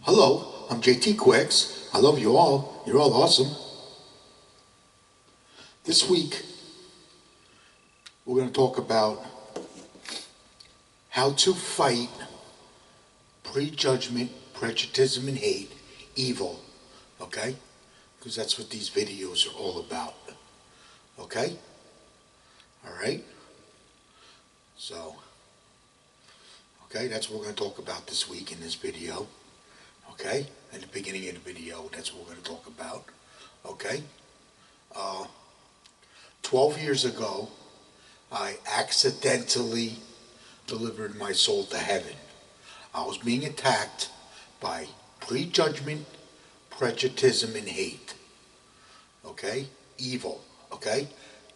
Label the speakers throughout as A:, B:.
A: Hello, I'm JT Quicks. I love you all. You're all awesome. This week, we're going to talk about how to fight prejudgment, prejuditism, and hate, evil, okay? Because that's what these videos are all about, okay? All right? So, okay, that's what we're going to talk about this week in this video. Okay, at the beginning of the video, that's what we're going to talk about. Okay, 12 years ago, I accidentally delivered my soul to heaven. I was being attacked by prejudgment, prejuditism, and hate. Okay, evil. Okay,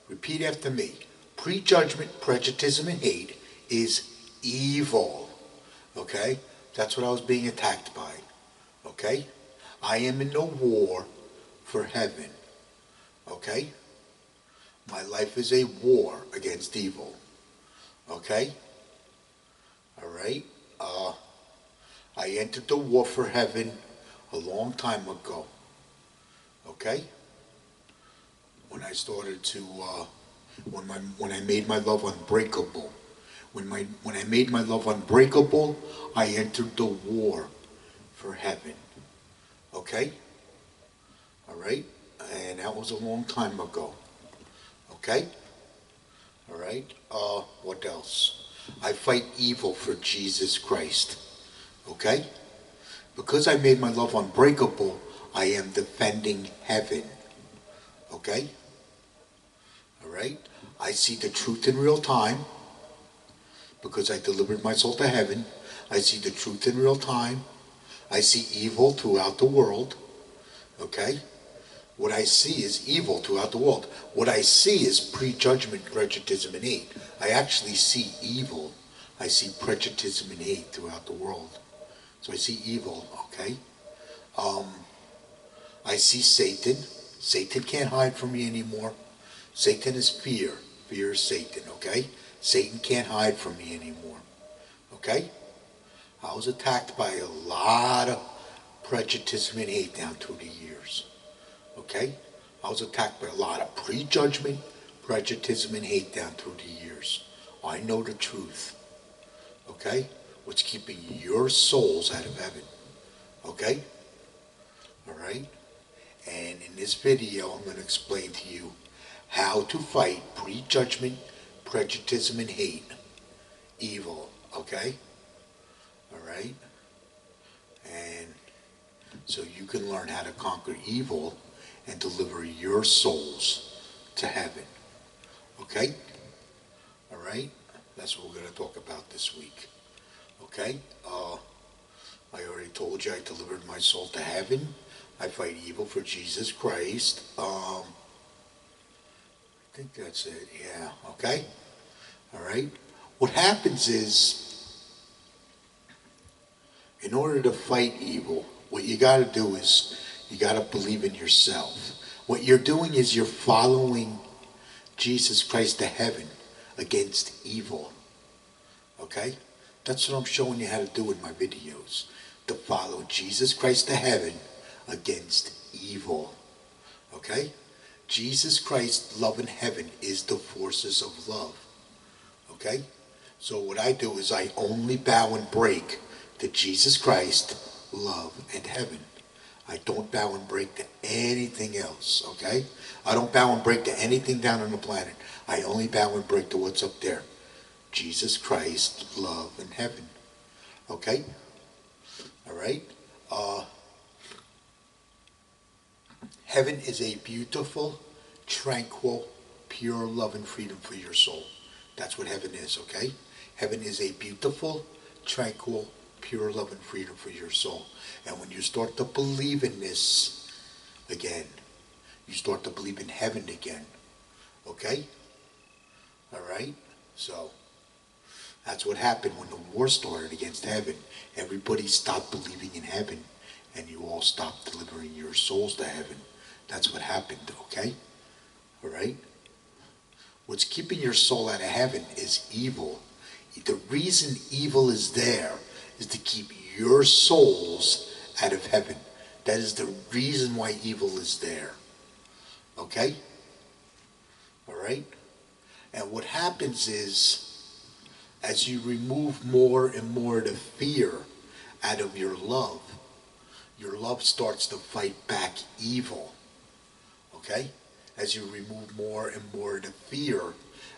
A: repeat after me. Prejudgment, prejuditism, and hate is evil. Okay, that's what I was being attacked by. Okay? I am in a war for heaven. Okay? My life is a war against evil. Okay? Alright? I entered the war for heaven a long time ago. Okay? When I started to, when I made my love unbreakable. When I made my love unbreakable, I entered the war for heaven. Okay? Alright? And that was a long time ago. Okay? Alright? What else? I fight evil for Jesus Christ. Okay? Because I made my love unbreakable, I am defending heaven. Okay? Alright? I see the truth in real time. Because I delivered my soul to heaven. I see the truth in real time. I see evil throughout the world, okay? What I see is evil throughout the world. What I see is prejudgment, prejudice, and hate. I actually see evil. I see prejudice and hate throughout the world. So I see evil, okay? I see Satan. Satan can't hide from me anymore. Satan is fear. Fear is Satan, okay? Satan can't hide from me anymore, okay? I was attacked by a lot of prejudice and hate down through the years. Okay? I was attacked by a lot of prejudgment, prejudice, and hate down through the years. I know the truth. Okay? What's keeping your souls out of heaven. Okay? Alright? And in this video, I'm going to explain to you how to fight prejudgment, prejudice, and hate. Evil. Okay? Alright? And so you can learn how to conquer evil and deliver your souls to heaven. Okay? Alright? That's what we're going to talk about this week. Okay? I already told you I delivered my soul to heaven. I fight evil for Jesus Christ. I think that's it. Yeah. Okay? Alright? What happens is, in order to fight evil, what you got to do is you got to believe in yourself. What you're doing is you're following Jesus Christ to heaven against evil. Okay? That's what I'm showing you how to do in my videos. To follow Jesus Christ to heaven against evil. Okay? Jesus Christ, love and heaven is the forces of love. Okay? So what I do is I only bow and break to Jesus Christ, love, and heaven. I don't bow and break to anything else, okay? I don't bow and break to anything down on the planet. I only bow and break to what's up there. Jesus Christ, love, and heaven. Okay? Alright? Heaven is a beautiful, tranquil, pure love and freedom for your soul. That's what heaven is, okay? Heaven is a beautiful, tranquil, pure love and freedom for your soul. And when you start to believe in this again, you start to believe in heaven again. Okay? Alright? So, that's what happened when the war started against heaven. Everybody stopped believing in heaven, and you all stopped delivering your souls to heaven. That's what happened, okay? Alright? What's keeping your soul out of heaven is evil. The reason evil is there is to keep your souls out of heaven. That is the reason why evil is there. Okay? All right? And what happens is, as you remove more and more the fear out of your love starts to fight back evil. Okay? As you remove more and more the fear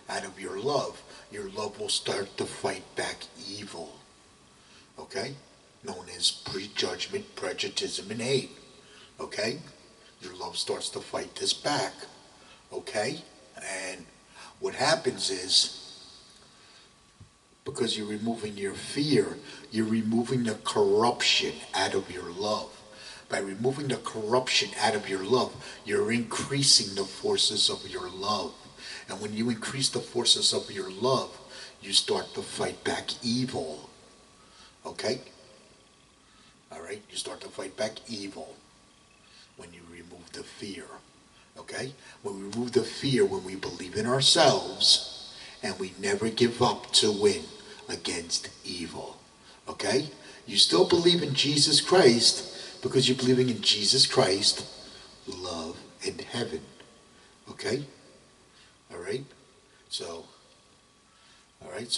A: out of your love will start to fight back evil. Okay? Known as prejudgment, prejudicism, and hate. Okay? Your love starts to fight this back. Okay? And what happens is, because you're removing your fear, you're removing the corruption out of your love. By removing the corruption out of your love, you're increasing the forces of your love. And when you increase the forces of your love, you start to fight back evil. Okay? All right? You start to fight back evil when you remove the fear. Okay? When we remove the fear, when we believe in ourselves, and we never give up to win against evil. Okay? You still believe in Jesus Christ because you're believing in Jesus Christ, love, and heaven. Okay? All right? So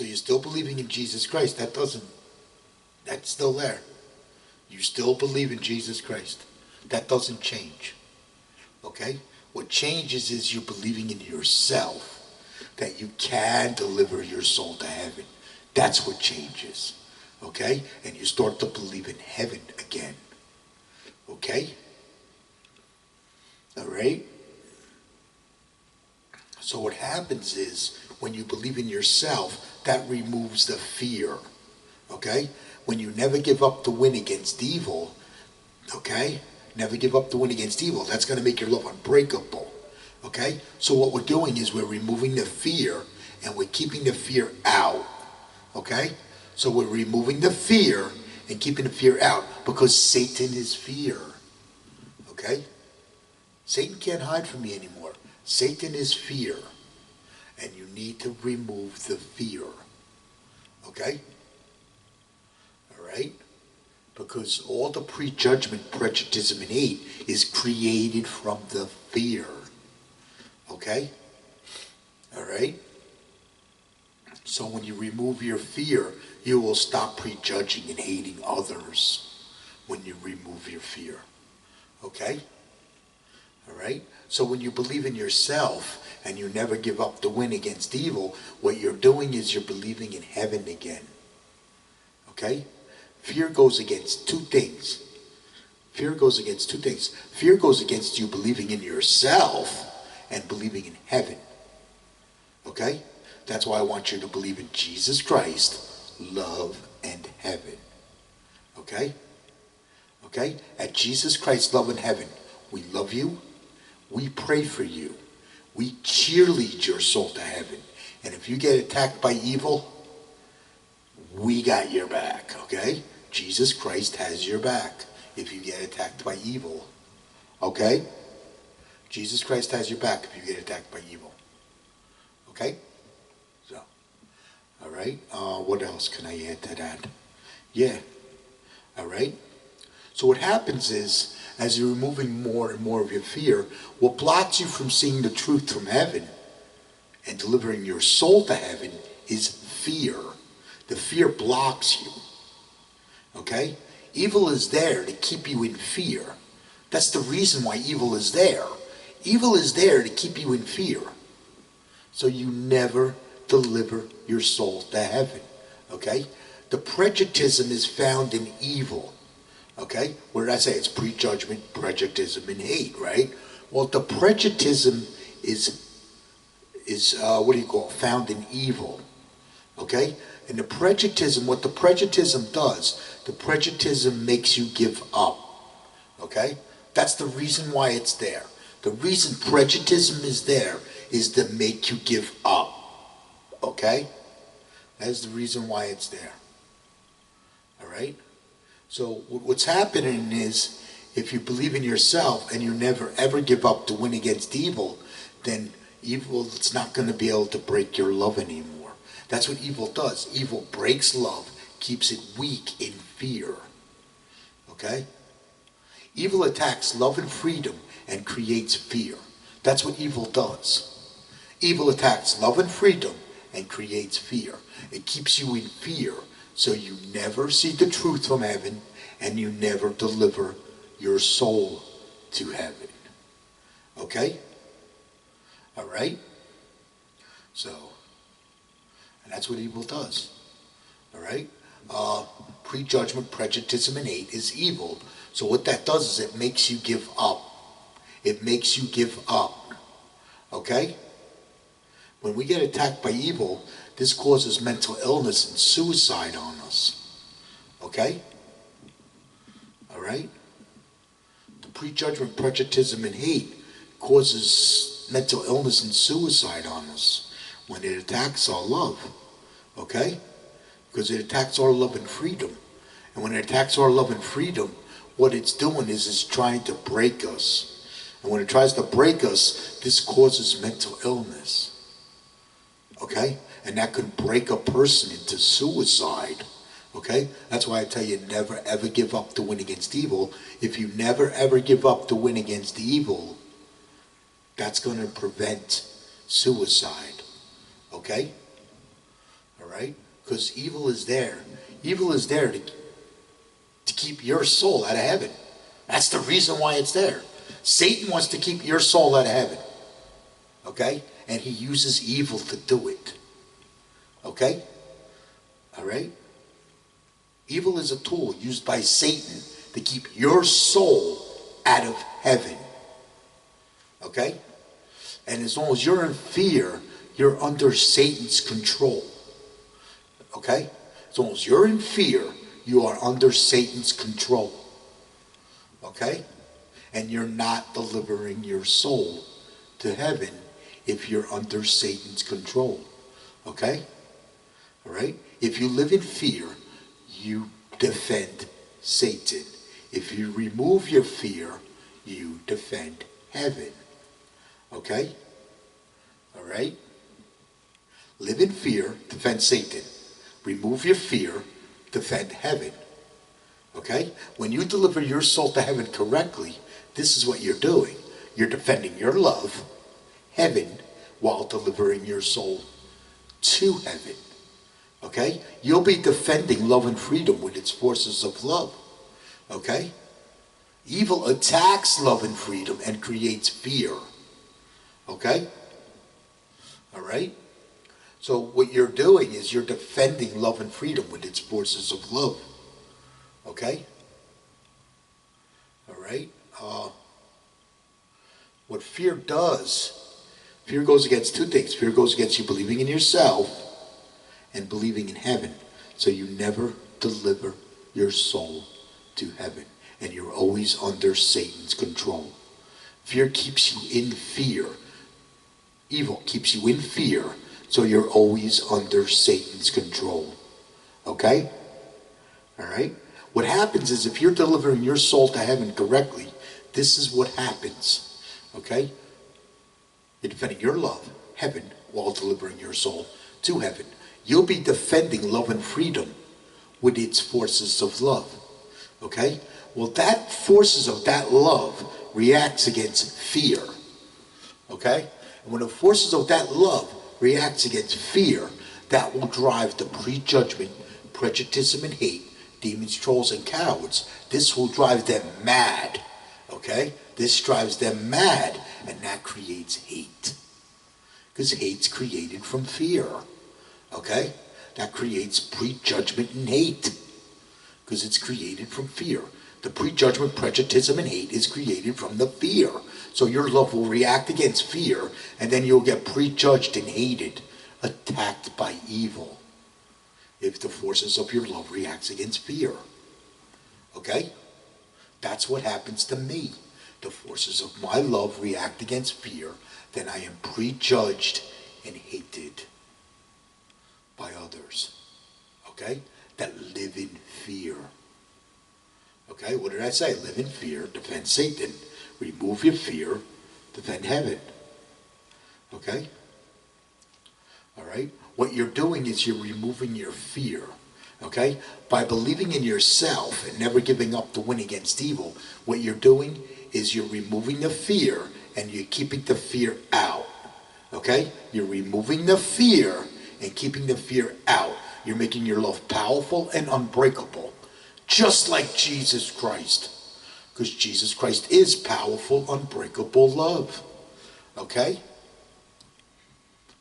A: you're still believing in Jesus Christ. That's still there. You still believe in Jesus Christ. That doesn't change. Okay? What changes is you believing in yourself, that you can deliver your soul to heaven. That's what changes. Okay? And you start to believe in heaven again. Okay? All right? So what happens is, when you believe in yourself, that removes the fear. Okay? When you never give up to win against evil, okay? Never give up to win against evil. That's going to make your love unbreakable. Okay? So what we're doing is we're removing the fear, and we're keeping the fear out. Okay? So we're removing the fear and keeping the fear out, because Satan is fear. Okay? Satan can't hide from me anymore. Satan is fear. And you need to remove the fear. Okay? All right? Because all the prejudgment, prejudicism, and hate is created from the fear. Okay? All right? So when you remove your fear, you will stop prejudging and hating others when you remove your fear. Okay? All right? So when you believe in yourself and you never give up to win against evil, what you're doing is you're believing in heaven again. Okay? Fear goes against two things. Fear goes against two things. Fear goes against you believing in yourself and believing in heaven. Okay? That's why I want you to believe in Jesus Christ, love, and heaven. Okay? Okay? At Jesus Christ, love, and heaven, we love you. We pray for you. We cheerlead your soul to heaven. And if you get attacked by evil, we got your back. Okay? Jesus Christ has your back if you get attacked by evil. Okay? Jesus Christ has your back if you get attacked by evil. Okay? So, all right. What else can I add to that? Yeah. All right. So what happens is, as you're removing more and more of your fear, what blocks you from seeing the truth from heaven and delivering your soul to heaven is fear. The fear blocks you. Okay? Evil is there to keep you in fear. That's the reason why evil is there. Evil is there to keep you in fear. So you never deliver your soul to heaven. Okay? The prejudicism is found in evil. Okay? What did I say? It's prejudgment, prejudicism, and hate, right? Well, the prejudicism is found in evil. Okay? And the prejudicism, what the prejudicism does, the prejudicism makes you give up. Okay? That's the reason why it's there. The reason prejudicism is there is to make you give up. Okay? That's the reason why it's there. All right? So what's happening is, if you believe in yourself and you never ever give up to win against evil, then evil is not going to be able to break your love anymore. That's what evil does. Evil breaks love, keeps it weak in fear. Okay? Evil attacks love and freedom and creates fear. That's what evil does. Evil attacks love and freedom and creates fear. It keeps you in fear, so you never see the truth from heaven and you never deliver your soul to heaven. Okay? All right? So, and that's what evil does. All right? Prejudgment, prejudicism, and hate is evil. So what that does is it makes you give up. It makes you give up. Okay? When we get attacked by evil, this causes mental illness and suicide on us. Okay? All right? The prejudgment, prejudicism, and hate causes mental illness and suicide on us when it attacks our love. Okay? Because it attacks our love and freedom. And when it attacks our love and freedom, what it's doing is it's trying to break us. And when it tries to break us, this causes mental illness. Okay? And that could break a person into suicide. Okay? That's why I tell you, never ever give up to win against evil. If you never ever give up to win against evil, that's going to prevent suicide. Okay? All right? Because evil is there. Evil is there to keep your soul out of heaven. That's the reason why it's there. Satan wants to keep your soul out of heaven. Okay? And he uses evil to do it. Okay? All right? Evil is a tool used by Satan to keep your soul out of heaven. Okay? And as long as you're in fear, you're under Satan's control. Okay? As long as you're in fear, you are under Satan's control. Okay? And you're not delivering your soul to heaven if you're under Satan's control. Okay? All right? If you live in fear, you defend Satan. If you remove your fear, you defend heaven. Okay? All right? Live in fear, defend Satan. Remove your fear, defend heaven. Okay? When you deliver your soul to heaven correctly, this is what you're doing. You're defending your love, heaven, while delivering your soul to heaven. Okay? You'll be defending love and freedom with its forces of love. Okay? Evil attacks love and freedom and creates fear. Okay? All right? So what you're doing is you're defending love and freedom with its forces of love. Okay? All right? What fear does, fear goes against two things. Fear goes against you believing in yourself and believing in heaven. So you never deliver your soul to heaven. And you're always under Satan's control. Fear keeps you in fear. Evil keeps you in fear. So you're always under Satan's control. Okay? All right? What happens is if you're delivering your soul to heaven correctly, this is what happens. Okay? You're defending your love, heaven, while delivering your soul to heaven. You'll be defending love and freedom with its forces of love. Okay? Well, that forces of that love reacts against fear. Okay? And when the forces of that love reacts against fear, that will drive the prejudgment, prejudicism, and hate, demons, trolls, and cowards. This will drive them mad. Okay? This drives them mad, and that creates hate. Because hate's created from fear. Okay? That creates prejudgment and hate. Because it's created from fear. The prejudgment, prejudicism, and hate is created from the fear. So your love will react against fear, and then you'll get prejudged and hated, attacked by evil. If the forces of your love reacts against fear. Okay? That's what happens to me. The forces of my love react against fear, then I am prejudged and hated by others. Okay? That live in fear. Okay? What did I say? Live in fear, defend Satan. Remove your fear, defend heaven. Okay? All right? What you're doing is you're removing your fear. Okay? By believing in yourself and never giving up to win against evil, what you're doing is you're removing the fear and you're keeping the fear out. Okay? You're removing the fear and keeping the fear out. You're making your love powerful and unbreakable, just like Jesus Christ. Because Jesus Christ is powerful, unbreakable love. Okay?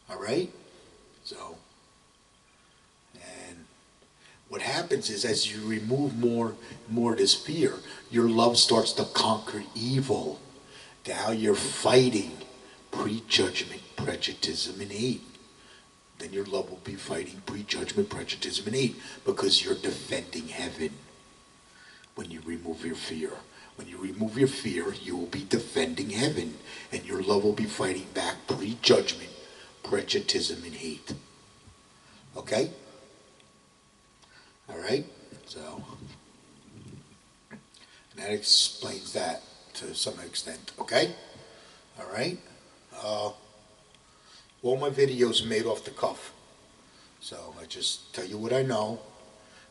A: All right? So, and what happens is as you remove more of this fear, your love starts to conquer evil. Now you're fighting prejudgment, prejudicism, and hate. Then your love will be fighting prejudgment, prejudicism, and hate, because you're defending heaven when you remove your fear. When you remove your fear, you will be defending heaven, and your love will be fighting back prejudgment, prejudicism, and hate. Okay? All right? So, and that explains that to some extent. Okay? All right? All my videos are made off the cuff. So I just tell you what I know,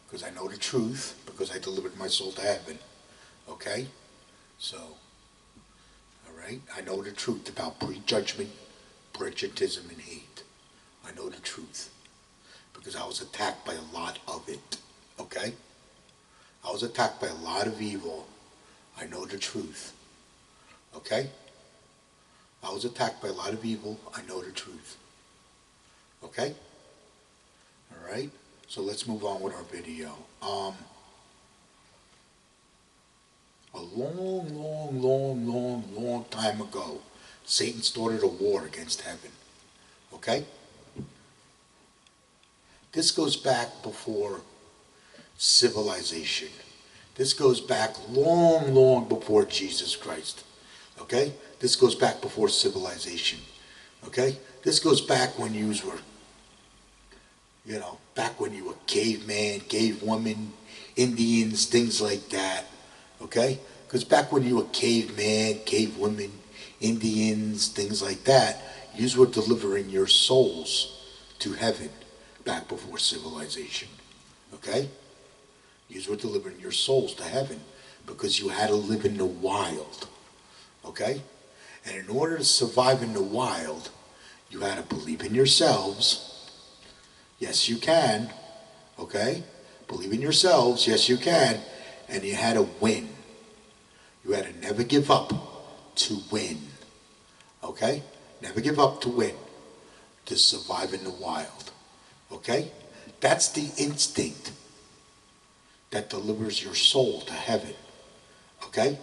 A: because I know the truth, because I delivered my soul to heaven. Okay? So, all right? I know the truth about prejudgment, prejudicism, and hate. I know the truth, because I was attacked by a lot of it. Okay? I was attacked by a lot of evil. I know the truth. Okay? I was attacked by a lot of evil. I know the truth. Okay? All right? So let's move on with our video. A long time ago, Satan started a war against heaven. Okay? This goes back before civilization. This goes back long before Jesus Christ. Okay? This goes back before civilization. Okay? This goes back when you were, back when you were caveman, cave woman, Indians, things like that. Okay? Because back when you were caveman, cave women, Indians, things like that, you were delivering your souls to heaven back before civilization. Okay? You were delivering your souls to heaven because you had to live in the wild. Okay? And in order to survive in the wild, you had to believe in yourselves. Yes, you can. Okay? Believe in yourselves. Yes, you can. And you had to win. You had to never give up to win. Okay? Never give up to win. To survive in the wild. Okay? That's the instinct that delivers your soul to heaven. Okay?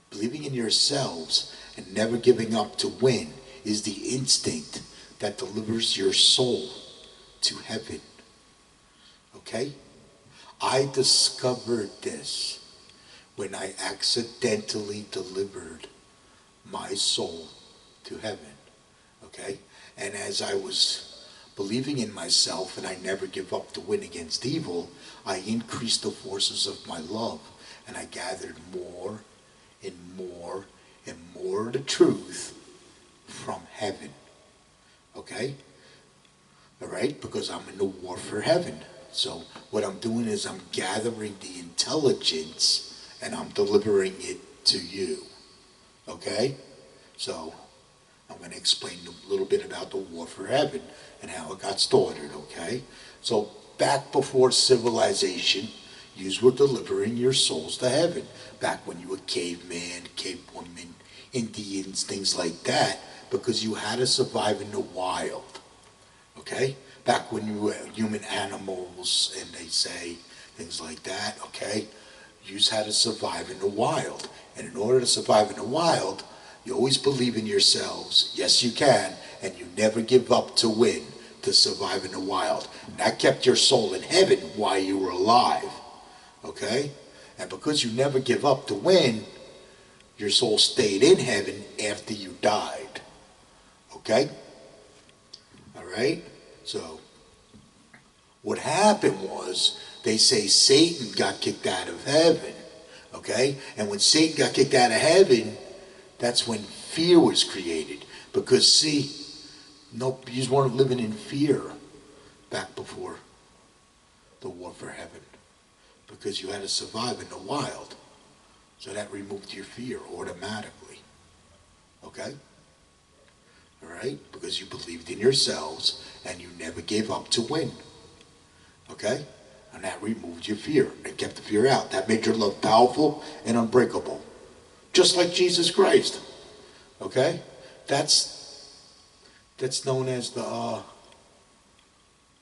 A: Believing in yourselves and never giving up to win is the instinct that delivers your soul to heaven. Okay? I discovered this when I accidentally delivered my soul to heaven. Okay? And as I was believing in myself and I never give up to win against evil, I increased the forces of my love, and I gathered more and more and more of the truth from heaven. Okay? All right? Because I'm in the war for heaven. So what I'm doing is I'm gathering the intelligence and I'm delivering it to you. Okay? So I'm going to explain a little bit about the war for heaven and how it got started. Okay? So back before civilization, you were delivering your souls to heaven. Back when you were caveman, cave woman, Indians, things like that, because you had to survive in the wild. Okay? Back when you were human animals, and they say things like that, okay? You just had to survive in the wild. And in order to survive in the wild, you always believe in yourselves. Yes, you can. And you never give up to win, to survive in the wild. And that kept your soul in heaven while you were alive. Okay? And because you never give up to win, your soul stayed in heaven after you died. Okay? All right? So, what happened was, they say Satan got kicked out of heaven. Okay? And when Satan got kicked out of heaven, that's when fear was created. Because, see, you just weren't living in fear back before the war for heaven, because you had to survive in the wild. So that removed your fear automatically. Okay? All right? Because you believed in yourselves and you never gave up to win. Okay? And that removed your fear and kept the fear out. That made your love powerful and unbreakable. Just like Jesus Christ. Okay? That's known as the,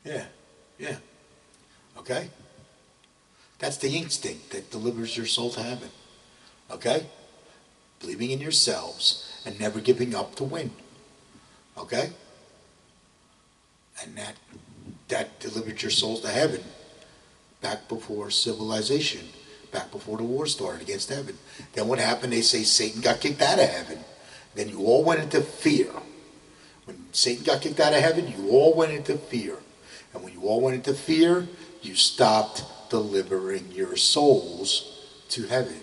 A: yeah. Okay? That's the instinct that delivers your soul to heaven. Okay? Believing in yourselves and never giving up to win. Okay? And that delivered your souls to heaven back before civilization, back before the war started against heaven. Then what happened? They say Satan got kicked out of heaven. Then you all went into fear. When Satan got kicked out of heaven, you all went into fear. And when you all went into fear, you stopped delivering your souls to heaven.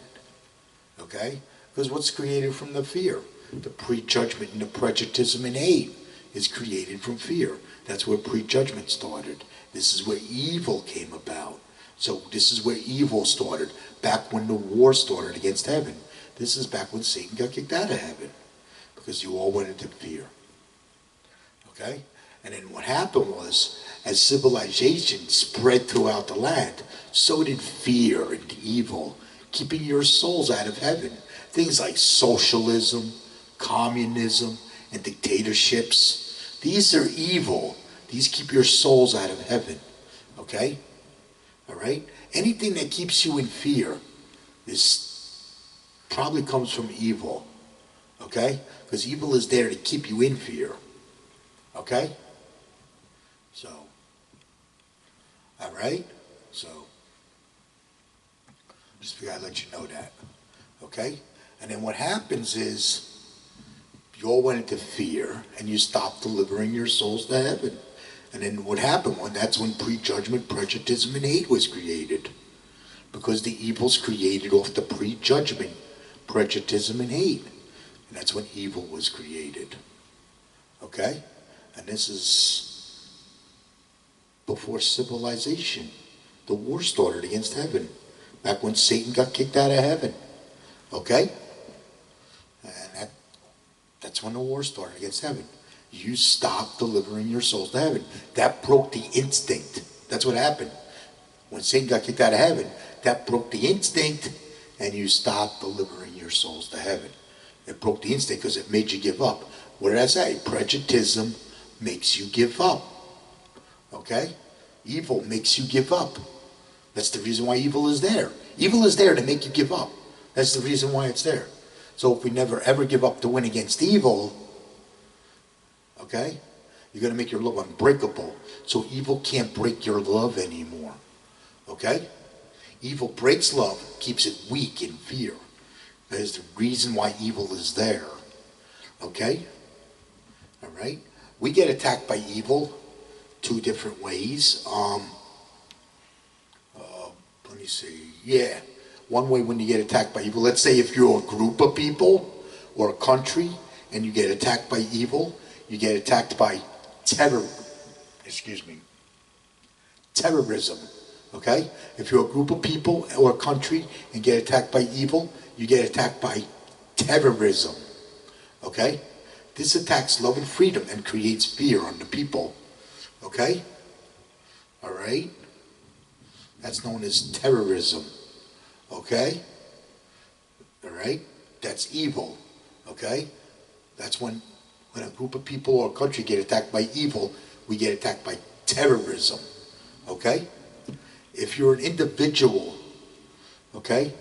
A: Okay? Because what's created from the fear? The prejudgment and the prejudgitism and hate is created from fear. That's where prejudgment started. This is where evil came about. So this is where evil started, back when the war started against heaven. This is back when Satan got kicked out of heaven, because you all went into fear. Okay? And then what happened was, as civilization spread throughout the land, so did fear and evil, keeping your souls out of heaven. Things like socialism, communism, and dictatorships. These are evil. These keep your souls out of heaven. Okay? All right? Anything that keeps you in fear probably comes from evil. Okay? Because evil is there to keep you in fear. Okay? So, all right? So, just figured I'd let you know that. Okay? And then what happens is, you all went into fear, and you stopped delivering your souls to heaven. And then what happened? That's when prejudgment, prejudicism, and hate was created. Because the evil's created off the prejudgment, prejudicism, and hate. And that's when evil was created. Okay? And this is before civilization. The war started against heaven. Back when Satan got kicked out of heaven. Okay? And that's when the war started against heaven. You stopped delivering your souls to heaven. That broke the instinct. That's what happened. When Satan got kicked out of heaven, that broke the instinct, and you stopped delivering your souls to heaven. It broke the instinct because it made you give up. What did I say? Prejudism makes you give up. Okay? Evil makes you give up. That's the reason why evil is there. Evil is there to make you give up. That's the reason why it's there. So if we never ever give up to win against evil, okay, you're going to make your love unbreakable. So evil can't break your love anymore. Okay? Evil breaks love, keeps it weak in fear. That is the reason why evil is there. Okay? All right? We get attacked by evil two different ways. Let me see. Yeah. One way when you get attacked by evil, let's say if you're a group of people or a country and you get attacked by evil, you get attacked by terrorism. Okay? If you're a group of people or a country and get attacked by evil, you get attacked by terrorism. Okay? This attacks love and freedom and creates fear on the people. Okay? All right? That's known as terrorism. Okay? All right? That's evil. Okay? That's when a group of people or a country get attacked by evil, we get attacked by terrorism. Okay? If you're an individual, okay?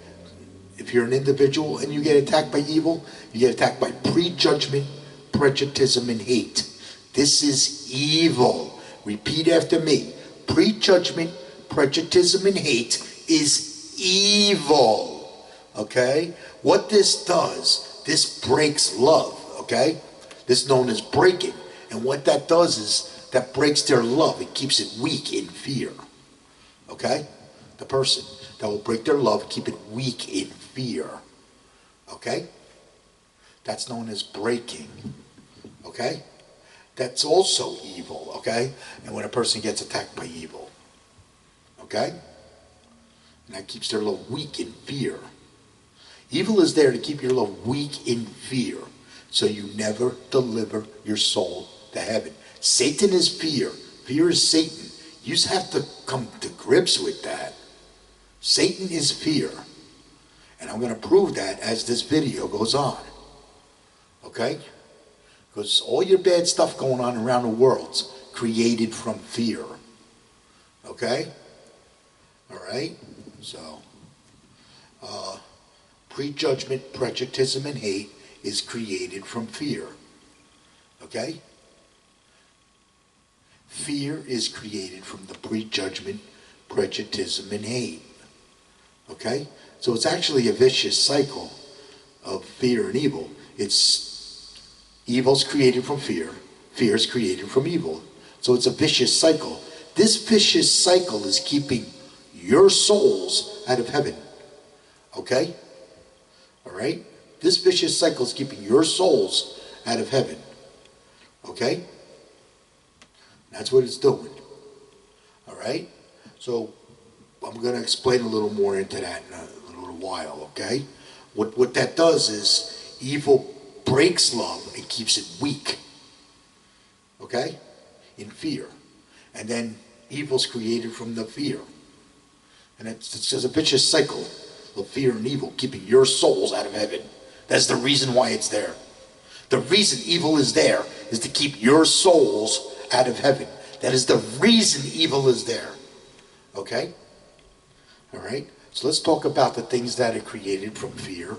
A: If you're an individual and you get attacked by evil, you get attacked by prejudgment, prejudicism, and hate. This is evil. Repeat after me. Prejudgment, prejudicism, and hate is evil. Okay? What this does, this breaks love. Okay? This is known as breaking. And what that does is that breaks their love. It keeps it weak in fear. Okay? The person that will break their love, keep it weak in fear. Okay? That's known as breaking. Okay? That's also evil. Okay? And when a person gets attacked by evil. Okay? And that keeps their love weak in fear. Evil is there to keep your love weak in fear, so you never deliver your soul to heaven. Satan is fear. Fear is Satan. You just have to come to grips with that. Satan is fear. And I'm going to prove that as this video goes on. Okay? Because all your bad stuff going on around the world's created from fear. Okay? All right? So, prejudgment, prejudicism, and hate is created from fear. Okay? Fear is created from the prejudgment, prejudicism, and hate. Okay? So it's actually a vicious cycle of fear and evil. Evil's created from fear. Fear is created from evil. So it's a vicious cycle. This vicious cycle is keeping your souls out of heaven. Okay? All right? This vicious cycle is keeping your souls out of heaven. Okay? That's what it's doing. All right? So I'm going to explain a little more into that in a little while, okay? What that does is evil breaks love and keeps it weak. Okay? In fear. And then evil's created from the fear. And it's just a vicious cycle of fear and evil, keeping your souls out of heaven. That's the reason why it's there. The reason evil is there is to keep your souls out of heaven. That is the reason evil is there. Okay? All right? So let's talk about the things that are created from fear.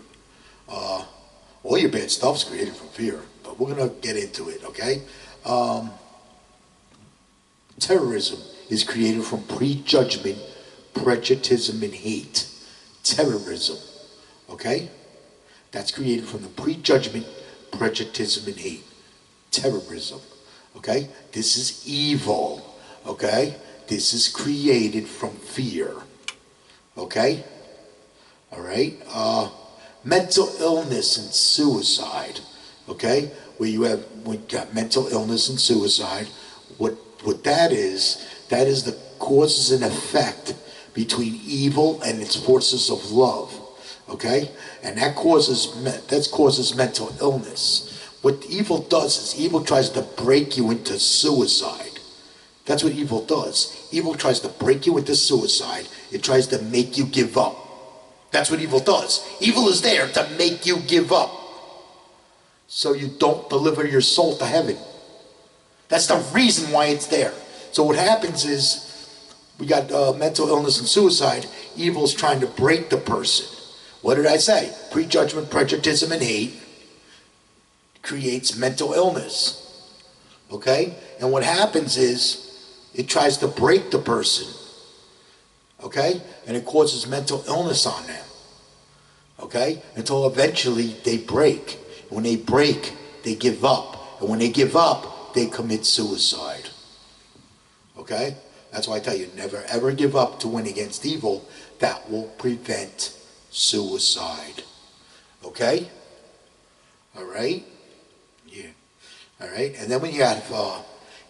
A: All your bad stuff's created from fear, but we're going to get into it, okay? Terrorism is created from prejudgment, prejudicism, and hate. Terrorism, okay? That's created from the prejudgment, prejudicism, and hate. Terrorism, okay? This is evil, okay? This is created from fear, okay? All right? Mental illness and suicide, okay? When you got mental illness and suicide, what that is the causes and effect between evil and its forces of love, okay? And that causes mental illness. What evil does is evil tries to break you into suicide. That's what evil does. Evil tries to break you into suicide. It tries to make you give up. That's what evil does. Evil is there to make you give up, so you don't deliver your soul to heaven. That's the reason why it's there. So what happens is, we got mental illness and suicide. Evil's trying to break the person. What did I say? Prejudgment, prejudicism, and hate creates mental illness. Okay? And what happens is, it tries to break the person. Okay? And it causes mental illness on them. Okay? Until eventually they break. When they break, they give up. And when they give up, they commit suicide. Okay? That's why I tell you, never ever give up to win against evil. That will prevent suicide. Okay? All right? Yeah. All right? And then when you have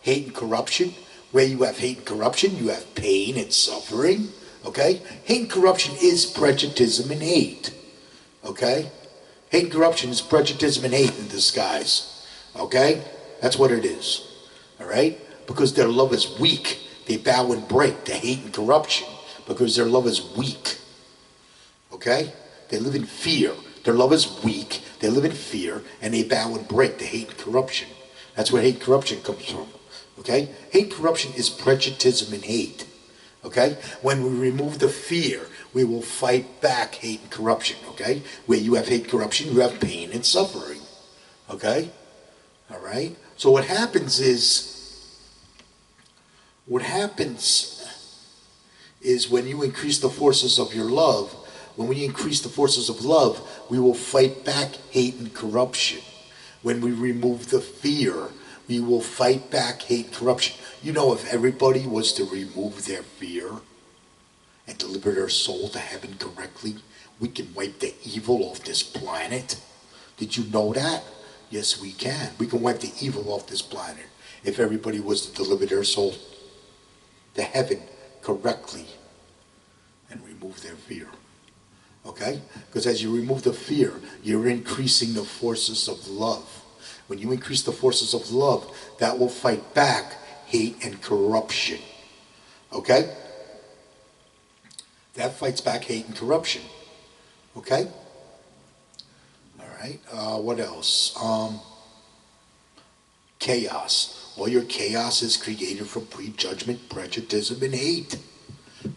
A: hate and corruption, where you have hate and corruption, you have pain and suffering. Okay? Hate and corruption is prejudice and hate. Okay? Hate and corruption is prejudice and hate in disguise. Okay? That's what it is. All right? Because their love is weak, they bow and break to hate and corruption because their love is weak. Okay? They live in fear. Their love is weak. They live in fear and they bow and break to hate and corruption. That's where hate and corruption comes from. Okay? Hate and corruption is prejudice and hate. Okay? When we remove the fear, we will fight back hate and corruption. Okay? Where you have hate and corruption, you have pain and suffering. Okay? All right? So what happens is when you increase the forces of your love, when we increase the forces of love, we will fight back hate and corruption. When we remove the fear, we will fight back hate and corruption. You know, if everybody was to remove their fear and deliver their soul to heaven correctly, we can wipe the evil off this planet. Did you know that? Yes, we can. We can wipe the evil off this planet if everybody was to deliver their soul to heaven correctly. and remove their fear. Okay? Because as you remove the fear, you're increasing the forces of love. When you increase the forces of love, that will fight back hate and corruption. Okay? That fights back hate and corruption. Okay? All right. What else? Chaos. All your chaos is created from prejudgment, prejudicism, and hate,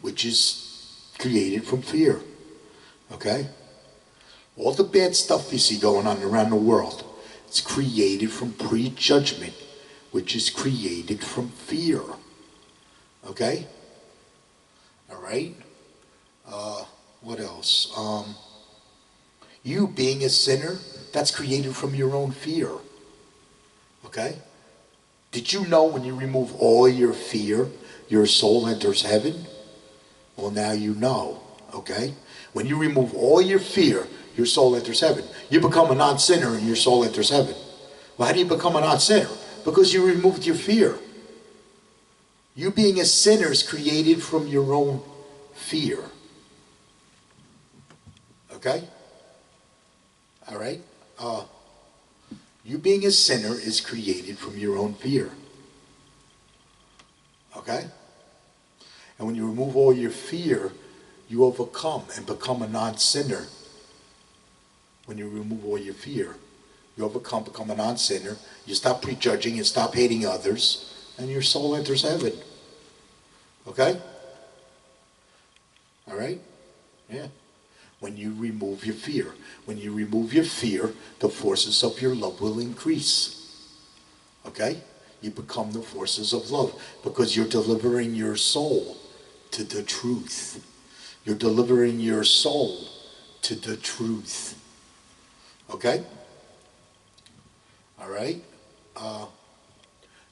A: which is created from fear. Okay? All the bad stuff you see going on around the world, it's created from prejudgment, which is created from fear. Okay? All right? What else? You being a sinner, that's created from your own fear. Okay? Did you know when you remove all your fear, your soul enters heaven? Well, now you know. Okay? When you remove all your fear, your soul enters heaven. You become a non-sinner and your soul enters heaven. Well, how do you become a non-sinner? Because you removed your fear. You being a sinner is created from your own fear. Okay? All right? You being a sinner is created from your own fear. Okay? And when you remove all your fear, you overcome and become a non-sinner. When you remove all your fear, you overcome, become a non-sinner. You stop prejudging and stop hating others, and your soul enters heaven. Okay? All right? Yeah. When you remove your fear. When you remove your fear, the forces of your love will increase. Okay? You become the forces of love because you're delivering your soul to the truth. You're delivering your soul to the truth. Okay? All right?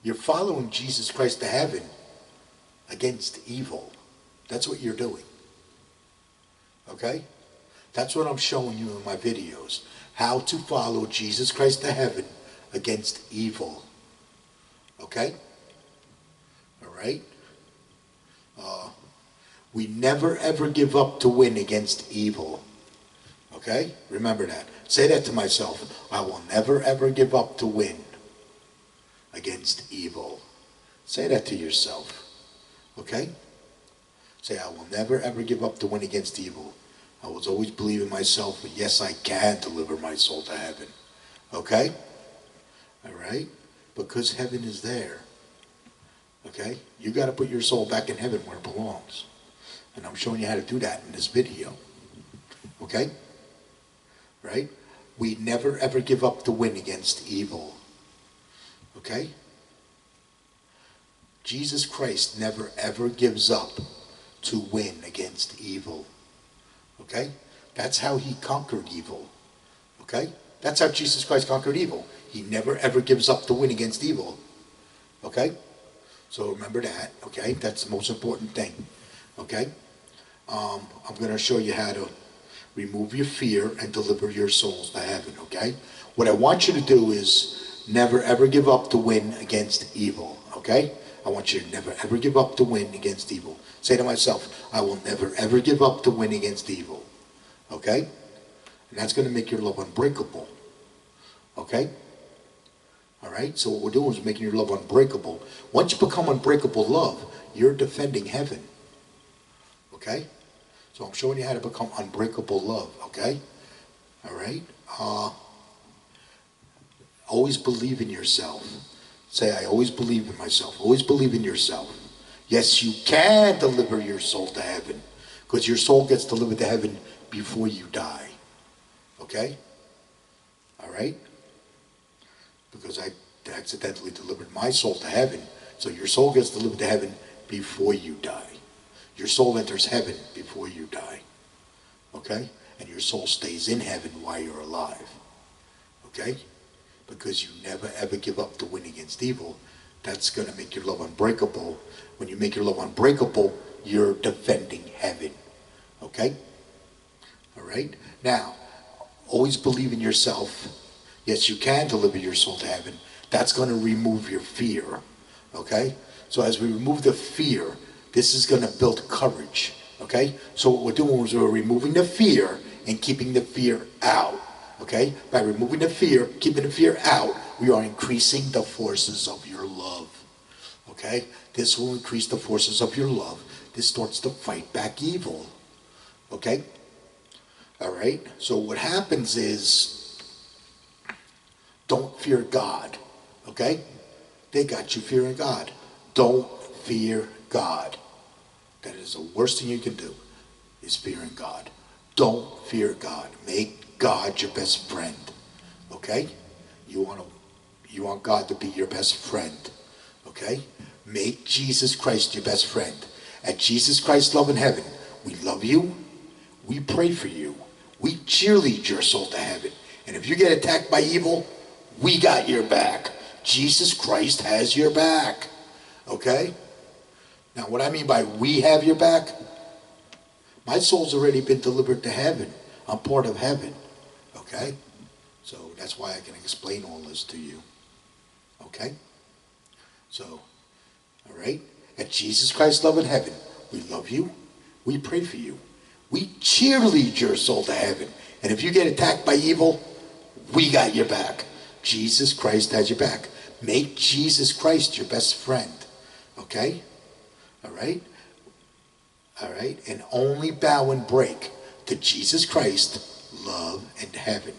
A: You're following Jesus Christ to heaven against evil. That's what you're doing. Okay? That's what I'm showing you in my videos. How to follow Jesus Christ to heaven against evil. Okay? All right? We never ever give up to win against evil. Okay? Remember that. Say that to myself. I will never ever give up to win against evil. Say that to yourself. Okay? Say, I will never ever give up to win against evil. I will always believe in myself, but yes, I can deliver my soul to heaven. Okay? All right? Because heaven is there. Okay? You got to put your soul back in heaven where it belongs. And I'm showing you how to do that in this video. Okay? Right? We never ever give up to win against evil. Okay? Jesus Christ never ever gives up to win against evil. Okay? That's how he conquered evil. Okay? That's how Jesus Christ conquered evil. He never ever gives up to win against evil. Okay? So remember that. Okay? That's the most important thing. Okay? I'm going to show you how to remove your fear and deliver your souls to heaven. Okay? What I want you to do is never ever give up to win against evil. Okay? I want you to never ever give up to win against evil. Say to myself, I will never ever give up to win against evil. Okay? And that's going to make your love unbreakable. Okay? Alright? So what we're doing is making your love unbreakable. Once you become unbreakable love, you're defending heaven. Okay? So I'm showing you how to become unbreakable love. Okay? Alright? Always believe in yourself. Say, I always believe in myself. Always believe in yourself. Yes, you can deliver your soul to heaven. Because your soul gets delivered to heaven before you die. Okay? Alright? Because I accidentally delivered my soul to heaven. So your soul gets delivered to heaven before you die. Your soul enters heaven before you die. Okay? And your soul stays in heaven while you're alive. Okay? Because you never ever give up to win against evil. That's going to make your love unbreakable. When you make your love unbreakable, you're defending heaven. Okay? Alright? Now, always believe in yourself. Yes, you can deliver your soul to heaven. That's going to remove your fear. Okay? So as we remove the fear, this is going to build courage Okay? So what we're doing is we're removing the fear and keeping the fear out. Okay? By removing the fear, keeping the fear out, we are increasing the forces of your love. Okay? This will increase the forces of your love. This starts to fight back evil. Okay? All right? So what happens is, don't fear God. Okay? They got you fearing God. Don't fear God. That is the worst thing you can do, is fearing God. Don't fear God. Make God your best friend. Okay? You want God to be your best friend. Okay? Make Jesus Christ your best friend. At Jesus Christ's Love in Heaven, we love you. We pray for you. We cheerlead your soul to heaven. And if you get attacked by evil, we got your back. Jesus Christ has your back. Okay? Now, what I mean by we have your back, my soul's already been delivered to heaven. I'm part of heaven. Okay? So that's why I can explain all this to you. Okay? So, all right? At Jesus Christ's Love in Heaven, we love you. We pray for you. We cheerlead your soul to heaven. And if you get attacked by evil, we got your back. Jesus Christ has your back. Make Jesus Christ your best friend. Okay? All right? All right? And only bow and break to Jesus Christ, love, and heaven.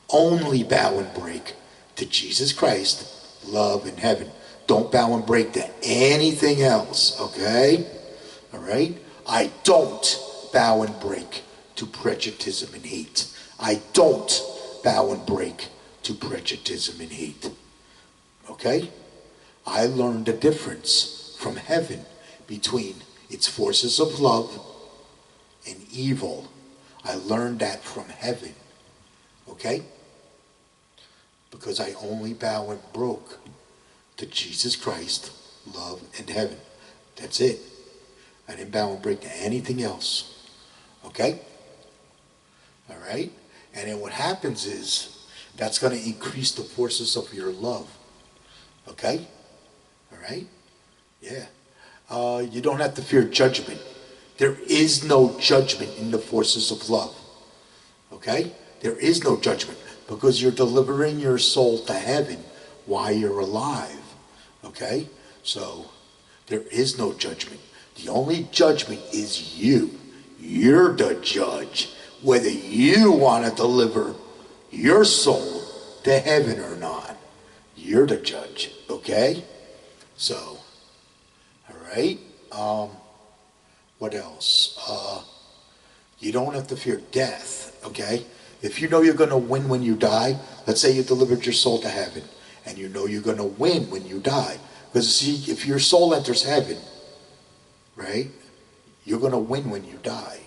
A: Only bow and break to Jesus Christ, love, and heaven. Don't bow and break to anything else. Okay? All right? I don't bow and break to prejudicism and hate. I don't bow and break to prejudicism and hate. Okay? I learned the difference from heaven between its forces of love and evil. I learned that from heaven. Okay? Because I only bow and broke to Jesus Christ, love, and heaven. That's it. I didn't bow and break to anything else. Okay? All right? And then what happens is, that's going to increase the forces of your love. Okay? All right? Yeah. You don't have to fear judgment. There is no judgment in the forces of love. Okay? There is no judgment, because you're delivering your soul to heaven while you're alive. Okay? So, there is no judgment. The only judgment is you. You're the judge, whether you want to deliver your soul to heaven or not. You're the judge. Okay? So, all right? What else? You don't have to fear death. Okay? If you know you're going to win when you die, let's say you delivered your soul to heaven, and you know you're going to win when you die. Because see, if your soul enters heaven, right, you're going to win when you die.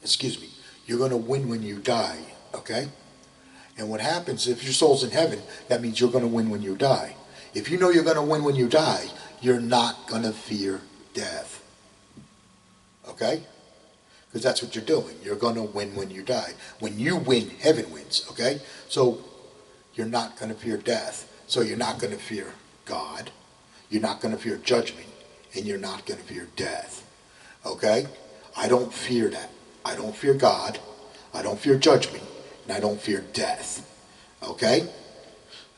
A: Excuse me. You're going to win when you die, okay? And what happens, if your soul's in heaven, that means you're going to win when you die. If you know you're going to win when you die, you're not going to fear death. Okay? Because that's what you're doing. You're going to win when you die. When you win, heaven wins, okay? So you're not going to fear death. So you're not going to fear God. You're not going to fear judgment. And you're not going to fear death. Okay? I don't fear that. I don't fear God. I don't fear judgment. And I don't fear death. Okay?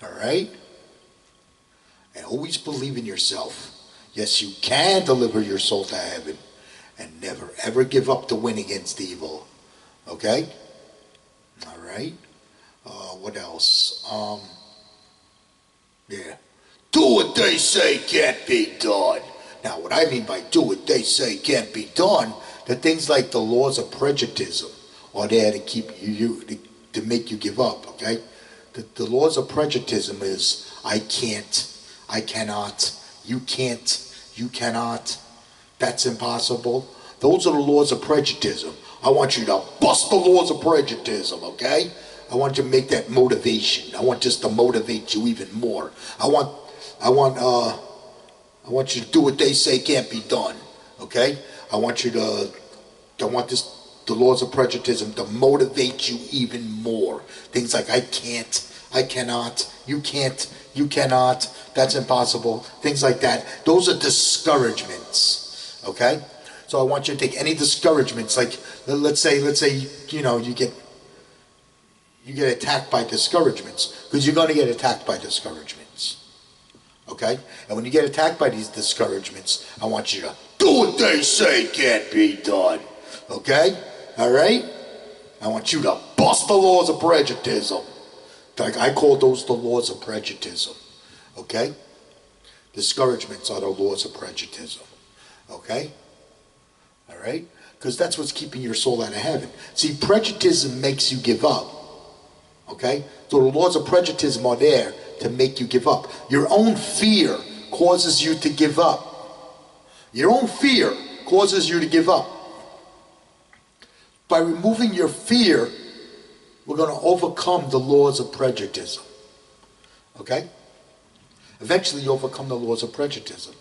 A: All right? And always believe in yourself. Yes, you can deliver your soul to heaven. And never, ever give up to win against evil. Okay? All right? What else? Yeah. Do what they say can't be done. Now, what I mean by do what they say can't be done, that things like the laws of prejuditism are there to keep you to make you give up, okay? The laws of prejuditism is I can't, I cannot, you can't, you cannot, that's impossible. Those are the laws of prejuditism. I want you to bust the laws of prejuditism, okay? I want you to make that motivation. I want this to motivate you even more. I want you to do what they say can't be done, okay? I want the laws of prejuditism to motivate you even more. Things like I can't, I cannot, you can't, you cannot, that's impossible. Things like that. Those are discouragements, Okay? So I want you to take any discouragements, like let's say, you get attacked by discouragements, because you're going to get attacked by discouragements. Okay? And when you get attacked by these discouragements, I want you to do what they say can't be done. Okay? All right? I want you to bust the laws of prejuditism. Like I call those the laws of prejuditism. Okay? Discouragements are the laws of prejuditism. Okay? All right? Because that's what's keeping your soul out of heaven. See, prejuditism makes you give up. Okay? So the laws of prejuditism are there to make you give up. Your own fear causes you to give up. Your own fear causes you to give up. By removing your fear, we're going to overcome the laws of prejuditism. Okay? Eventually you overcome the laws of prejuditism.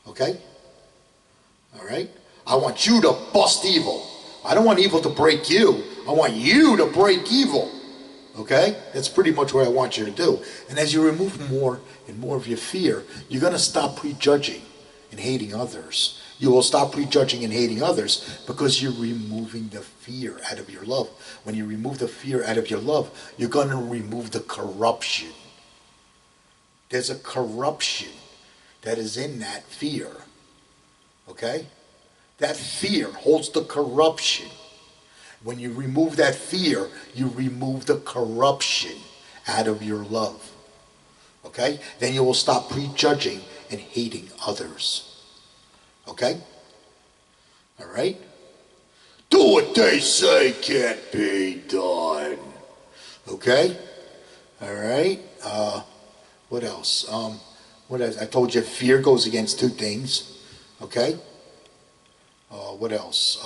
A: Okay? All right? I want you to bust evil. I don't want evil to break you. I want you to break evil. Okay? That's pretty much what I want you to do. And as you remove more and more of your fear, you're going to stop prejudging and hating others. You will stop prejudging and hating others because you're removing the fear out of your love. When you remove the fear out of your love, you're going to remove the corruption. There's a corruption that is in that fear. Okay? That fear holds the corruption. When you remove that fear, you remove the corruption out of your love. Okay? Then you will stop prejudging and hating others. Okay? All right? Do what they say can't be done. Okay? All right? What else? What else? I told you fear goes against two things. Okay? What else?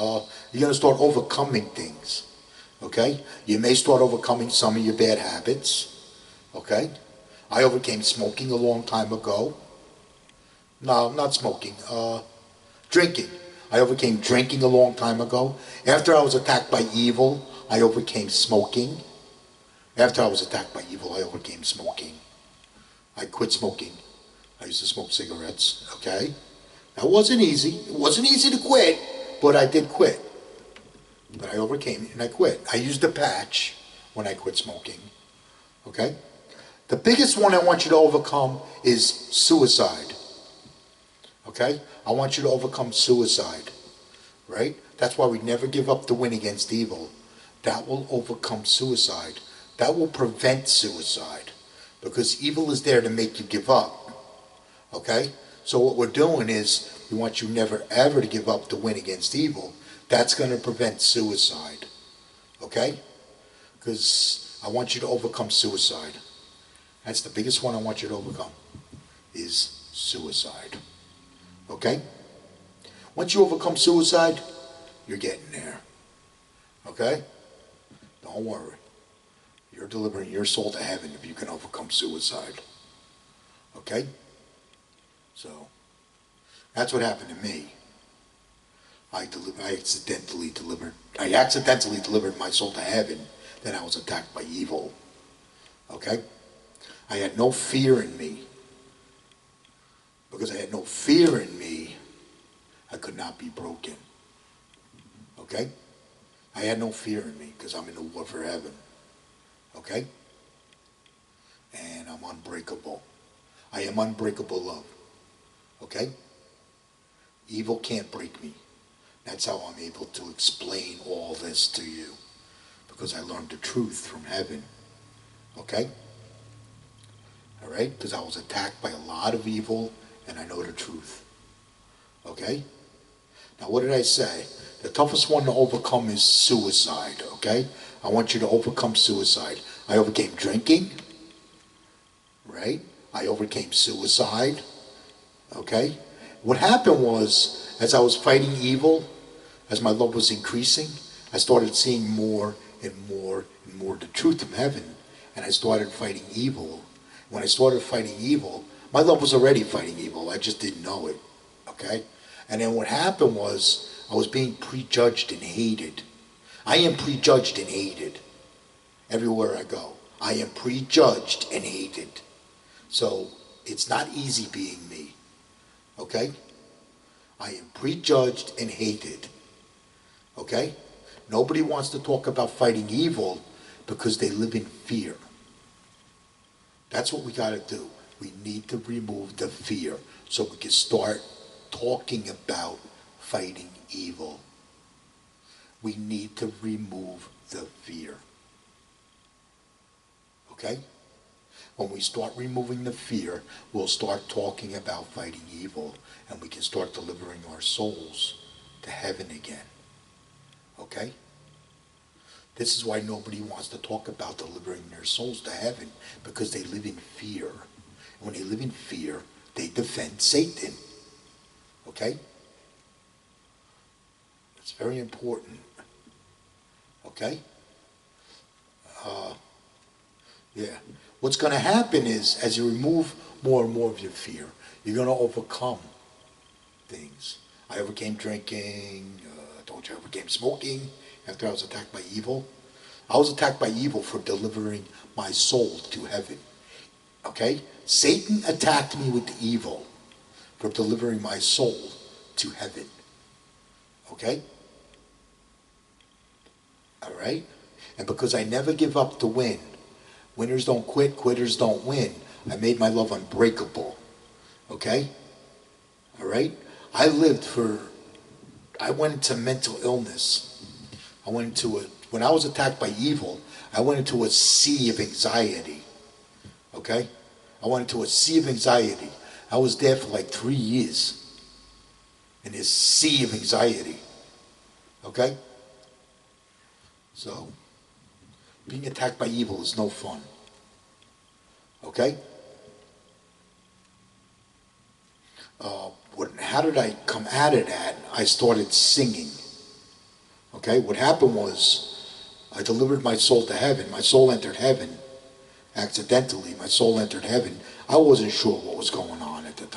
A: You're going to start overcoming things. Okay? You may start overcoming some of your bad habits. Okay? I overcame smoking a long time ago. No, not smoking. Drinking. I overcame drinking a long time ago. After I was attacked by evil, I overcame smoking. After I was attacked by evil, I overcame smoking. I quit smoking. I used to smoke cigarettes. Okay? That wasn't easy. It wasn't easy to quit, but I did quit. But I overcame it and I quit. I used a patch when I quit smoking. Okay? The biggest one I want you to overcome is suicide. Okay? I want you to overcome suicide. Right? That's why we never give up the win against evil. That will overcome suicide. That will prevent suicide. Because evil is there to make you give up. Okay? So what we're doing is, we want you never ever to give up the win against evil. That's going to prevent suicide. Okay? Because I want you to overcome suicide. That's the biggest one I want you to overcome, is suicide. Okay? Once you overcome suicide, you're getting there. Okay? Don't worry. You're delivering your soul to heaven if you can overcome suicide. Okay? So, that's what happened to me. I accidentally delivered my soul to heaven. Then I was attacked by evil. Okay? I had no fear in me. Because I had no fear in me, I could not be broken. Okay? I had no fear in me because I'm in the war for heaven. Okay? And I'm unbreakable. I am unbreakable love. Okay? Evil can't break me. That's how I'm able to explain all this to you. Because I learned the truth from heaven. Okay? All right? Because I was attacked by a lot of evil and I know the truth. Okay? Now what did I say? The toughest one to overcome is suicide. Okay? I want you to overcome suicide. I overcame drinking. Right? I overcame suicide. Okay? What happened was, as I was fighting evil, as my love was increasing, I started seeing more and more and more the truth from heaven, and I started fighting evil. When I started fighting evil, my love was already fighting evil. I just didn't know it. Okay? And then what happened was, I was being prejudged and hated. I am prejudged and hated everywhere I go. I am prejudged and hated. So, it's not easy being me. Okay? I am prejudged and hated. Okay? Nobody wants to talk about fighting evil because they live in fear. That's what we got to do. We need to remove the fear so we can start talking about fighting evil. We need to remove the fear. Okay? When we start removing the fear, we'll start talking about fighting evil, and we can start delivering our souls to heaven again. Okay? This is why nobody wants to talk about delivering their souls to heaven, because they live in fear. And when they live in fear, they defend Satan. Okay? It's very important. Okay? Yeah. What's going to happen is, as you remove more and more of your fear, you're going to overcome things. I overcame drinking. I told you I overcame smoking after I was attacked by evil. I was attacked by evil for delivering my soul to heaven. Okay? Satan attacked me with the evil for delivering my soul to heaven. Okay? All right? And because I never give up to win, winners don't quit, quitters don't win, I made my love unbreakable. Okay? All right? I went into mental illness. When I was attacked by evil, I went into a sea of anxiety. Okay? I went into a sea of anxiety. I was there for like 3 years in this sea of anxiety. Okay? So, being attacked by evil is no fun. Okay? How did I come out of that? I started singing. Okay? What happened was, I delivered my soul to heaven. My soul entered heaven. Accidentally, my soul entered heaven. I wasn't sure what was going on at that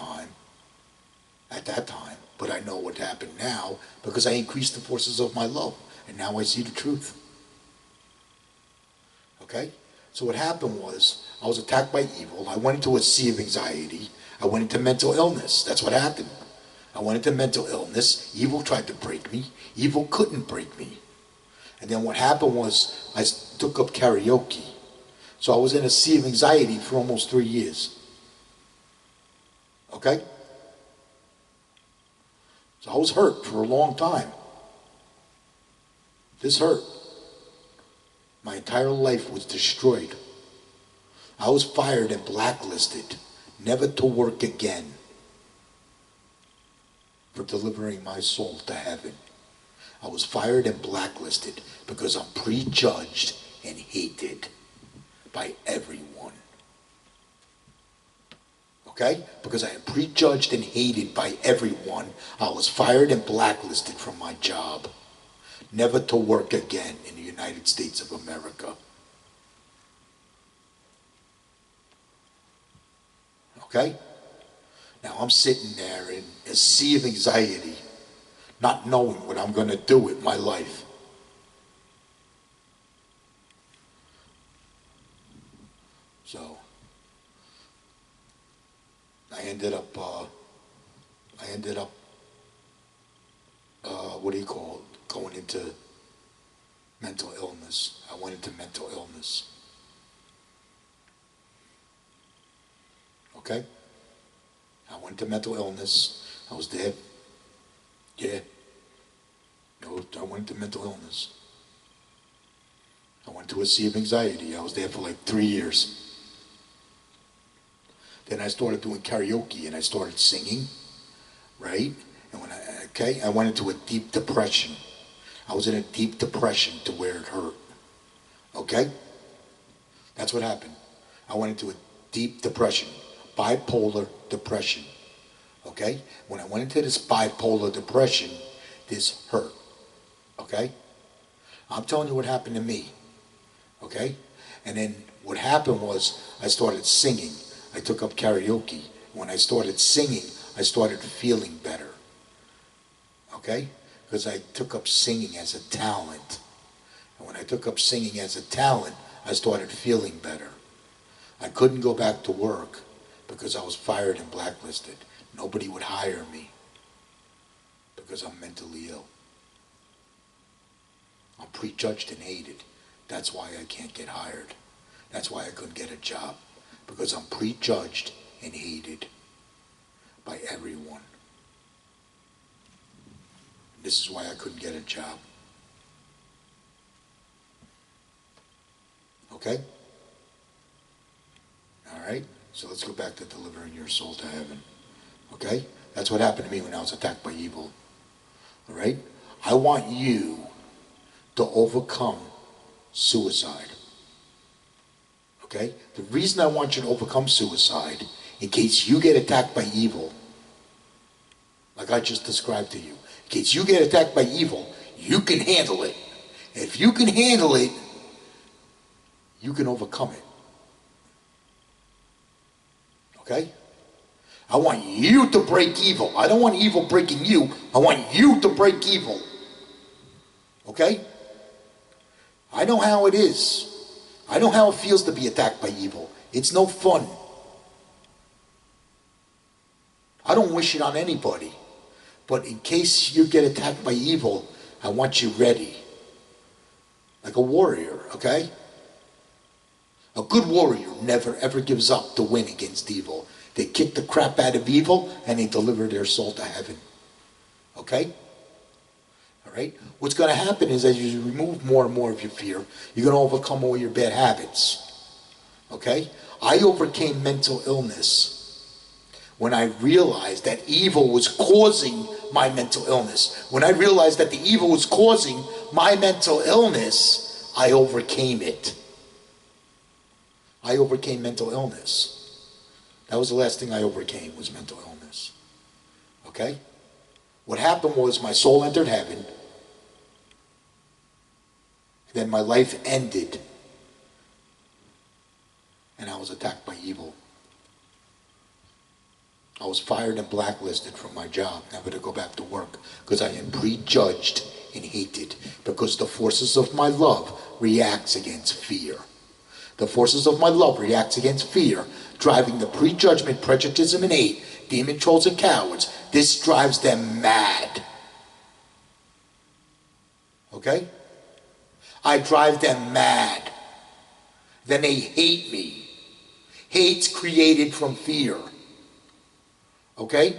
A: time. But I know what happened now, because I increased the forces of my love. And now I see the truth. Okay? So what happened was, I was attacked by evil. I went into a sea of anxiety. I went into mental illness. That's what happened. I went into mental illness. Evil tried to break me. Evil couldn't break me. And then what happened was, I took up karaoke. So I was in a sea of anxiety for almost 3 years. Okay? So I was hurt for a long time. This hurt. My entire life was destroyed. I was fired and blacklisted, never to work again, for delivering my soul to heaven. I was fired and blacklisted because I'm prejudged and hated by everyone. Okay? Because I am prejudged and hated by everyone, I was fired and blacklisted from my job, never to work again in the United States of America. Okay? Now I'm sitting there in a sea of anxiety, not knowing what I'm going to do with my life. So, I ended up, going into mental illness. I went into mental illness. Okay? I went into mental illness. I was there. Yeah. No, I went into mental illness. I went to a sea of anxiety. I was there for like 3 years. Then I started doing karaoke and I started singing, right? And I went into a deep depression. I was in a deep depression to where it hurt. Okay? That's what happened. I went into a deep depression, bipolar depression. Okay? When I went into this bipolar depression, this hurt. Okay? I'm telling you what happened to me. Okay? And then what happened was I started singing. I took up karaoke. When I started singing, I started feeling better. Okay? Because I took up singing as a talent. And when I took up singing as a talent, I started feeling better. I couldn't go back to work because I was fired and blacklisted. Nobody would hire me. because I'm mentally ill. I'm prejudged and hated. That's why I can't get hired. That's why I couldn't get a job. Because I'm prejudged and hated by everyone. This is why I couldn't get a job. Okay? All right? So let's go back to delivering your soul to heaven. Okay? That's what happened to me when I was attacked by evil. All right? I want you to overcome suicide. Okay? The reason I want you to overcome suicide, in case you get attacked by evil, like I just described to you, in case you get attacked by evil, you can handle it. If you can handle it, you can overcome it. Okay? I want you to break evil. I don't want evil breaking you. I want you to break evil. Okay? I know how it is. I know how it feels to be attacked by evil. It's no fun. I don't wish it on anybody. But in case you get attacked by evil, I want you ready. Like a warrior, okay? A good warrior never ever gives up to win against evil. They kick the crap out of evil and they deliver their soul to heaven. Okay? All right? What's going to happen is as you remove more and more of your fear, you're going to overcome all your bad habits. Okay? I overcame mental illness when I realized that evil was causing my mental illness. When I realized that the evil was causing my mental illness, I overcame it. I overcame mental illness. That was the last thing I overcame, was mental illness. Okay? What happened was my soul entered heaven. Then my life ended. And I was attacked by evil. I was fired and blacklisted from my job, never to go back to work, because I am prejudged and hated, because the forces of my love reacts against fear. The forces of my love reacts against fear, driving the prejudgment, prejudicism, and hate, demon trolls and cowards. This drives them mad. Okay? I drive them mad. Then they hate me. Hate's created from fear. Okay?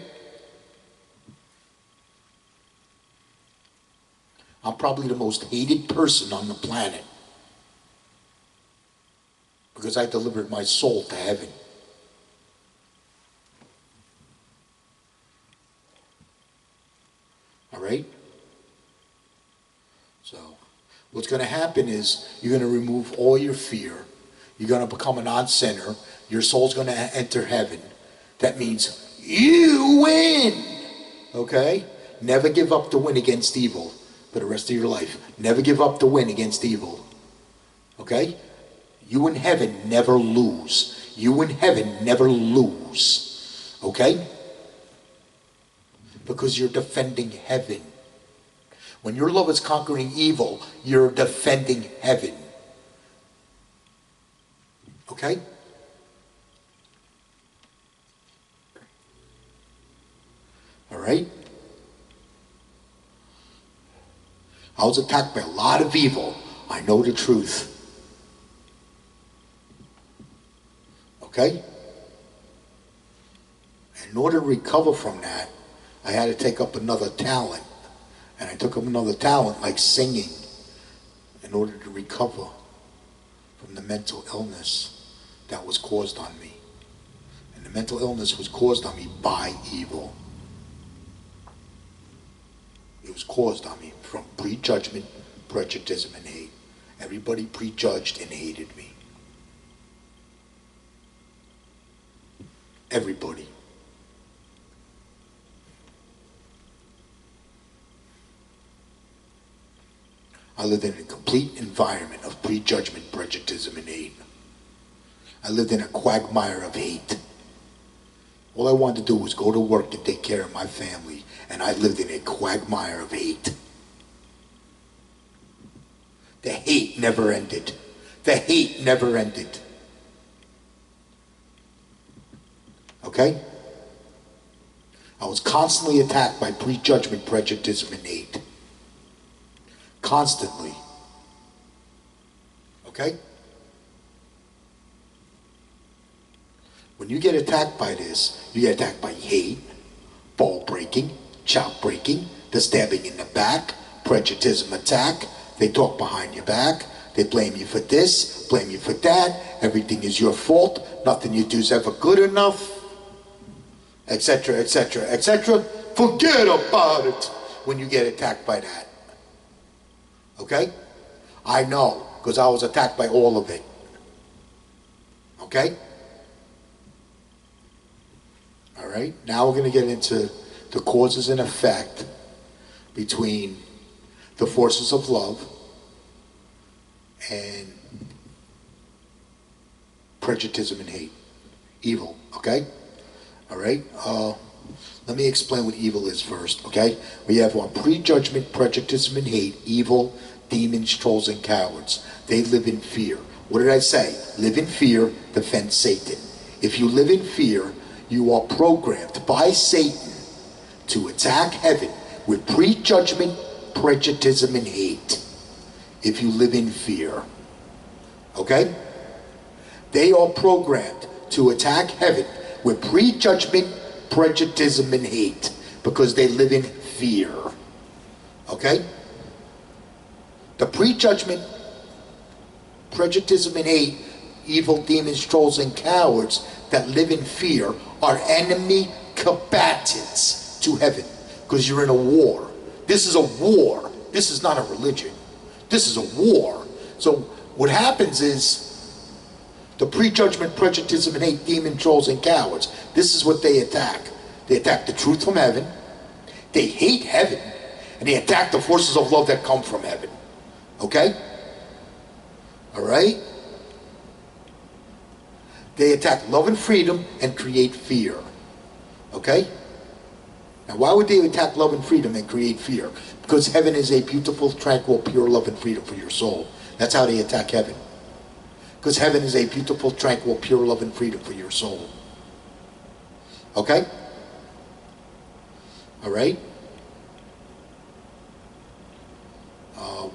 A: I'm probably the most hated person on the planet because I delivered my soul to heaven. All right? So, what's going to happen is you're going to remove all your fear. You're going to become a non-sinner. Your soul's going to enter heaven. That means you win. Okay? Never give up to win against evil for the rest of your life. Never give up to win against evil. Okay? You in heaven never lose. You in heaven never lose. Okay? Because you're defending heaven. When your love is conquering evil, you're defending heaven. Okay? All right? I was attacked by a lot of evil. I know the truth. Okay? In order to recover from that, I had to take up another talent. And I took up another talent like singing in order to recover from the mental illness that was caused on me. And the mental illness was caused on me by evil. It was caused on me from prejudgment, prejudicism, and hate. Everybody prejudged and hated me. Everybody. I lived in a complete environment of prejudgment, prejudicism, and hate. I lived in a quagmire of hate. All I wanted to do was go to work and take care of my family, and I lived in a quagmire of hate. The hate never ended. The hate never ended. Okay? I was constantly attacked by prejudgment, prejudice, and hate. Constantly. Okay? When you get attacked by this, you get attacked by hate, ball breaking, chop breaking, the stabbing in the back, prejudice attack. They talk behind your back. They blame you for this, blame you for that. Everything is your fault. Nothing you do is ever good enough. Etc., etc., etc. Forget about it when you get attacked by that. Okay? I know, because I was attacked by all of it. Okay? All right? Now we're going to get into the causes and effect between the forces of love and prejudice and hate. Evil. Okay? All right? Let me explain what evil is first. Okay? We have our prejudgment, prejudice, and hate. Evil, demons, trolls, and cowards. They live in fear. What did I say? Live in fear, defend Satan. If you live in fear, you are programmed by Satan to attack heaven with prejudgment, prejudice, and hate. If you live in fear. Okay? They are programmed to attack heaven with prejudgment, prejudice, and hate. Because they live in fear. Okay? The prejudgment, prejudice, and hate, evil, demons, trolls, and cowards that live in fear are enemy combatants to heaven. Because you're in a war. This is a war. This is not a religion. This is a war. So what happens is the prejudgment, prejudice, and hate, demon, trolls, and cowards. This is what they attack. They attack the truth from heaven. They hate heaven. And they attack the forces of love that come from heaven. Okay? All right? They attack love and freedom and create fear. Okay? Now, why would they attack love and freedom and create fear? Because heaven is a beautiful, tranquil, pure love and freedom for your soul. That's how they attack heaven. Because heaven is a beautiful, tranquil, pure love and freedom for your soul. Okay? All right?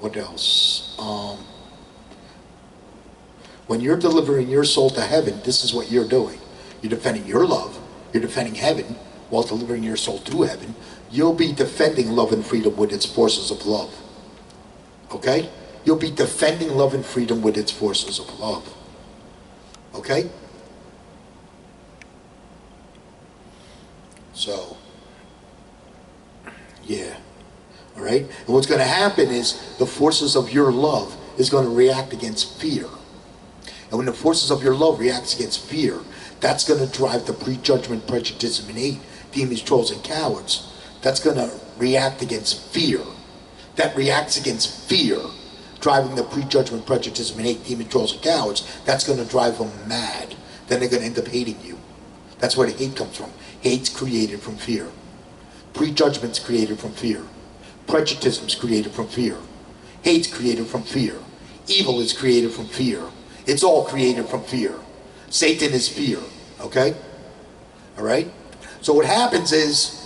A: What else? When you're delivering your soul to heaven, this is what you're doing. You're defending your love. You're defending heaven while delivering your soul to heaven. You'll be defending love and freedom with its forces of love. Okay? You'll be defending love and freedom with its forces of love. Okay? So, yeah. All right? And what's going to happen is the forces of your love is going to react against fear. And when the forces of your love reacts against fear, that's going to drive the prejudgment, prejudice, and hate, demons, trolls, and cowards. That's going to react against fear. That reacts against fear, driving the prejudgment, prejudice, and hate, demons, trolls, and cowards. That's going to drive them mad. Then they're going to end up hating you. That's where the hate comes from. Hate's created from fear. Prejudgment's created from fear. Prejudice's created from fear. Hate's created from fear. Evil is created from fear. It's all created from fear. Satan is fear. Okay? All right? So what happens is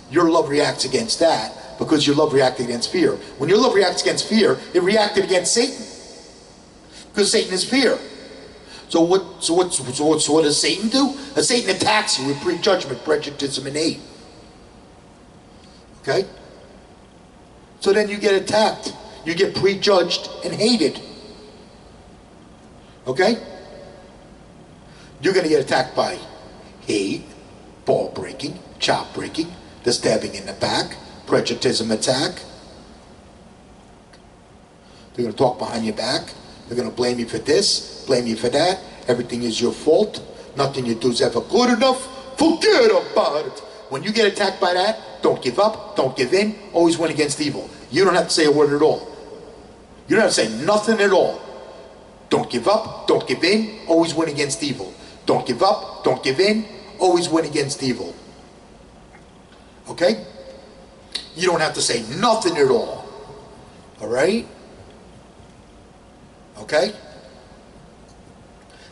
A: your love reacts against that because your love reacted against fear. When your love reacts against fear, it reacted against Satan. Because Satan is fear. So what does Satan do? Satan attacks you with prejudgment, prejudice, and hate. Okay? So then you get attacked. You get prejudged and hated. Okay? You're going to get attacked by hate, ball breaking, chop breaking, the stabbing in the back, prejudice attack. They're going to talk behind your back. They're going to blame you for this, blame you for that. Everything is your fault. Nothing you do is ever good enough. Forget about it. When you get attacked by that, don't give up, don't give in, always win against evil. You don't have to say a word at all. You don't have to say nothing at all. Don't give up, don't give in, always win against evil. Don't give up, don't give in, always win against evil. Okay? You don't have to say nothing at all. Alright? Okay?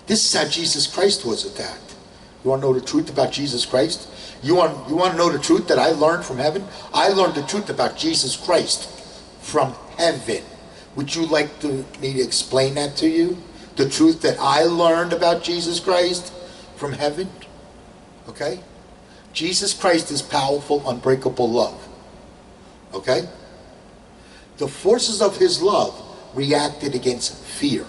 A: This is how Jesus Christ was attacked. You want to know the truth about Jesus Christ? You want to know the truth that I learned from heaven? I learned the truth about Jesus Christ from heaven. Would you like me to explain that to you? The truth that I learned about Jesus Christ from heaven? Okay? Jesus Christ is powerful, unbreakable love. Okay? The forces of his love reacted against fear.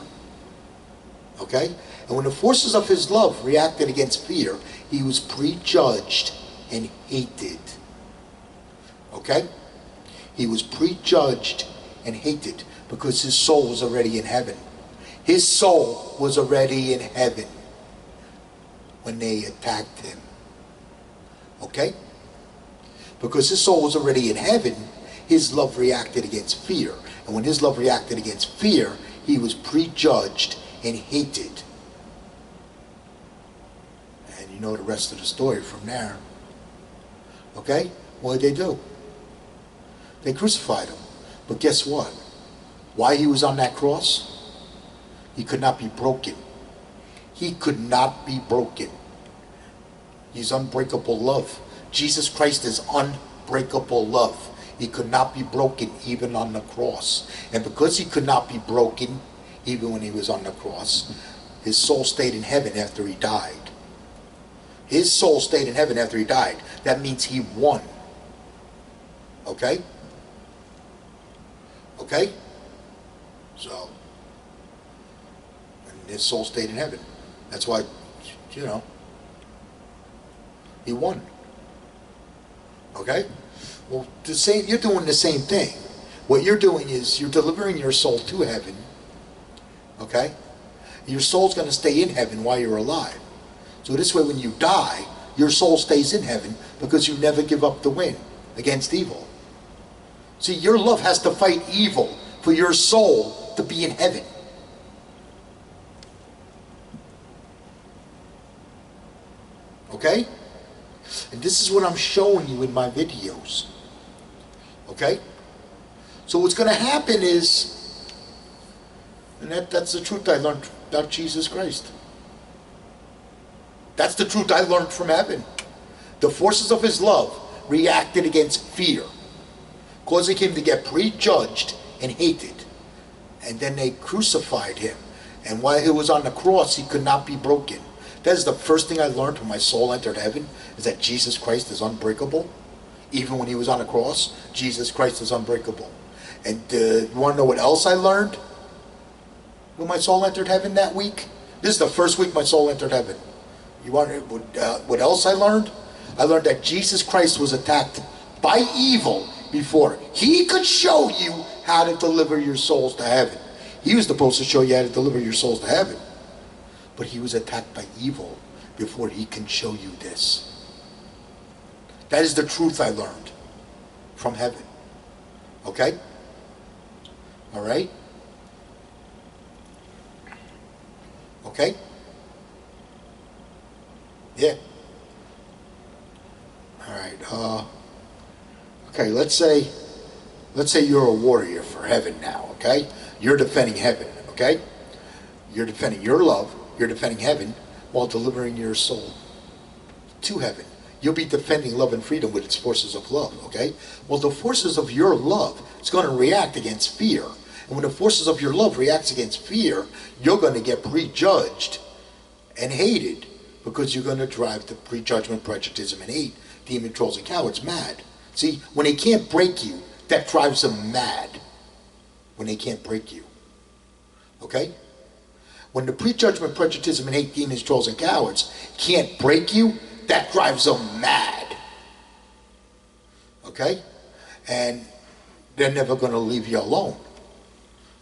A: Okay? And when the forces of his love reacted against fear, he was prejudged and hated. Okay? He was prejudged and hated because his soul was already in heaven. His soul was already in heaven when they attacked him. Okay? Because his soul was already in heaven, his love reacted against fear. And when his love reacted against fear, he was prejudged and hated. And you know the rest of the story from there. Okay? What did they do? They crucified him. But guess what? Why he was on that cross? He could not be broken. He could not be broken. He's unbreakable love. Jesus Christ is unbreakable love. He could not be broken even on the cross. And because he could not be broken even when he was on the cross, his soul stayed in heaven after he died. His soul stayed in heaven after he died. That means he won. Okay? Okay? So, and his soul stayed in heaven. That's why, you know, he won. Okay? Well, you're doing the same thing. What you're doing is you're delivering your soul to heaven. Okay? Your soul's going to stay in heaven while you're alive. So this way when you die, your soul stays in heaven because you never give up the win against evil. See, your love has to fight evil for your soul to be in heaven. Okay? And this is what I'm showing you in my videos. Okay? So what's going to happen is, and that's the truth I learned about Jesus Christ. That's the truth I learned from heaven. The forces of his love reacted against fear, causing him to get prejudged and hated. And then they crucified him. And while he was on the cross, he could not be broken. That is the first thing I learned when my soul entered heaven, is that Jesus Christ is unbreakable. Even when he was on the cross, Jesus Christ is unbreakable. And you want to know what else I learned when my soul entered heaven that week? This is the first week my soul entered heaven. You want to know what else I learned? I learned that Jesus Christ was attacked by evil before he could show you how to deliver your souls to heaven. He was supposed to show you how to deliver your souls to heaven. But he was attacked by evil before he can show you this. That is the truth I learned from heaven. Okay? All right? Okay? Yeah. All right. Okay, let's say you're a warrior for heaven now, okay? You're defending heaven, okay? You're defending your love, you're defending heaven while delivering your soul to heaven. You'll be defending love and freedom with its forces of love, okay? Well, the forces of your love is going to react against fear. And when the forces of your love reacts against fear, you're going to get prejudged and hated because you're going to drive the prejudgment, prejudicism, and hate, demon, trolls, and cowards mad. See, when they can't break you, that drives them mad. When they can't break you. Okay? When the prejudgment, prejudice, and hate, demons, trolls, and cowards can't break you, that drives them mad. Okay? And they're never going to leave you alone.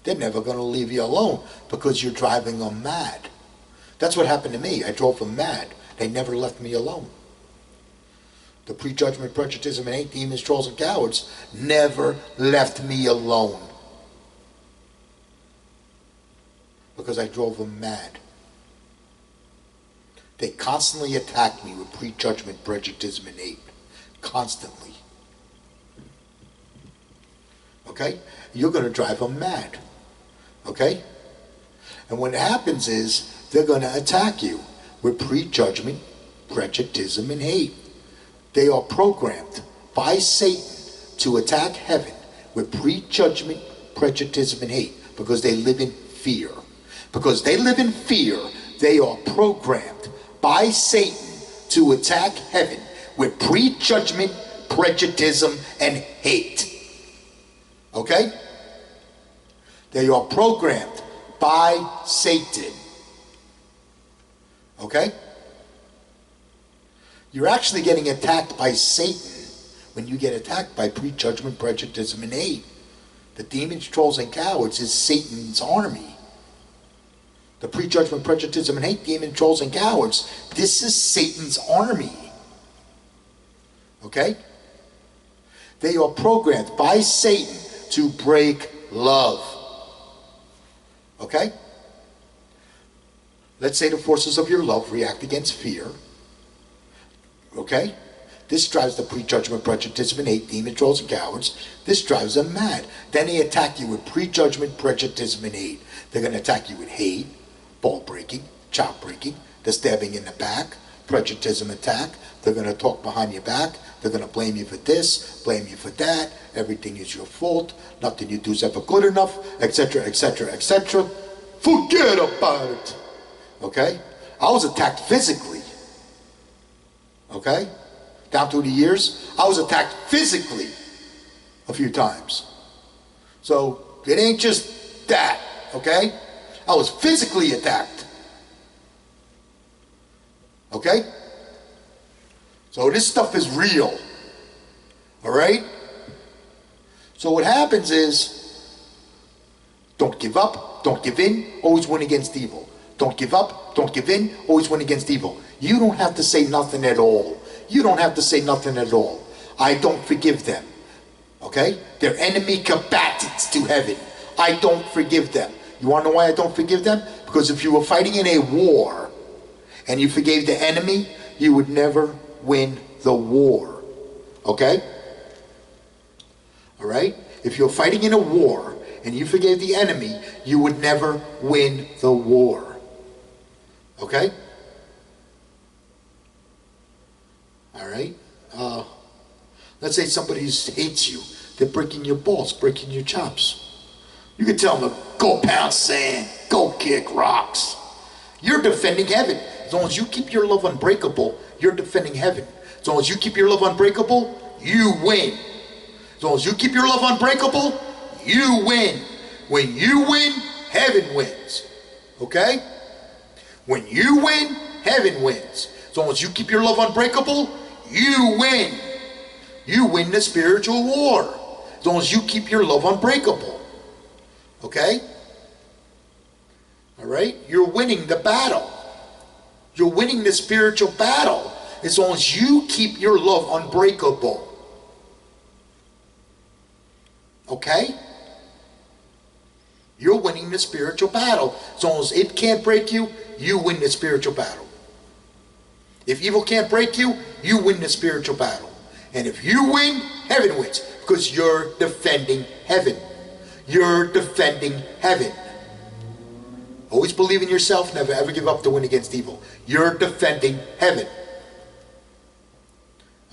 A: They're never going to leave you alone because you're driving them mad. That's what happened to me. I drove them mad. They never left me alone. The prejudgment, prejudice, and hate, demons, trolls, and cowards never left me alone. Because I drove them mad. They constantly attack me with prejudgment, prejudice, and hate. Constantly. Okay? You're going to drive them mad. Okay? And what happens is they're going to attack you with prejudgment, prejudice, and hate. They are programmed by Satan to attack heaven with prejudgment, prejudice, and hate, because they live in fear. Because they live in fear, they are programmed by Satan to attack heaven with prejudgment, prejudice, and hate. Okay? They are programmed by Satan. Okay? You're actually getting attacked by Satan when you get attacked by prejudgment, prejudice, and hate. The demons, trolls, and cowards is Satan's army. The prejudgment, prejudice, and hate, demons, trolls, and cowards, this is Satan's army. Okay? They are programmed by Satan to break love. Okay? Let's say the forces of your love react against fear. Okay? This drives the prejudgment, prejudice, and hate, demon, trolls, and cowards. This drives them mad. Then they attack you with prejudgment, prejudice, and hate. They're going to attack you with hate, ball breaking, chop breaking, the stabbing in the back, prejudice attack. They're going to talk behind your back. They're going to blame you for this, blame you for that. Everything is your fault. Nothing you do is ever good enough, etc., etc., etc. Forget about it. Okay? I was attacked physically. Okay? Down through the years, I was attacked physically a few times. So it ain't just that, okay? I was physically attacked. Okay? So this stuff is real. Alright? So what happens is, don't give up, don't give in, always win against evil. Don't give up, don't give in, always win against evil. You don't have to say nothing at all. You don't have to say nothing at all. I don't forgive them. Okay? They're enemy combatants to heaven. I don't forgive them. You want to know why I don't forgive them? Because if you were fighting in a war and you forgave the enemy, you would never win the war. Okay? Alright? If you're fighting in a war and you forgave the enemy, you would never win the war. Okay? Alright? Let's say somebody hates you. They're breaking your balls, breaking your chops. You can tell them to go pound sand, go kick rocks. You're defending heaven. As long as you keep your love unbreakable, you're defending heaven. As long as you keep your love unbreakable, you win. As long as you keep your love unbreakable, you win. When you win, heaven wins. Okay? When you win, heaven wins. As long as you keep your love unbreakable, you win. You win the spiritual war. As long as you keep your love unbreakable. Okay? Alright? You're winning the battle. You're winning the spiritual battle as long as you keep your love unbreakable. Okay? You're winning the spiritual battle. As long as it can't break you, you win the spiritual battle. If evil can't break you, you win the spiritual battle. And if you win, heaven wins. Because you're defending heaven. You're defending heaven. Always believe in yourself. Never ever give up to win against evil. You're defending heaven.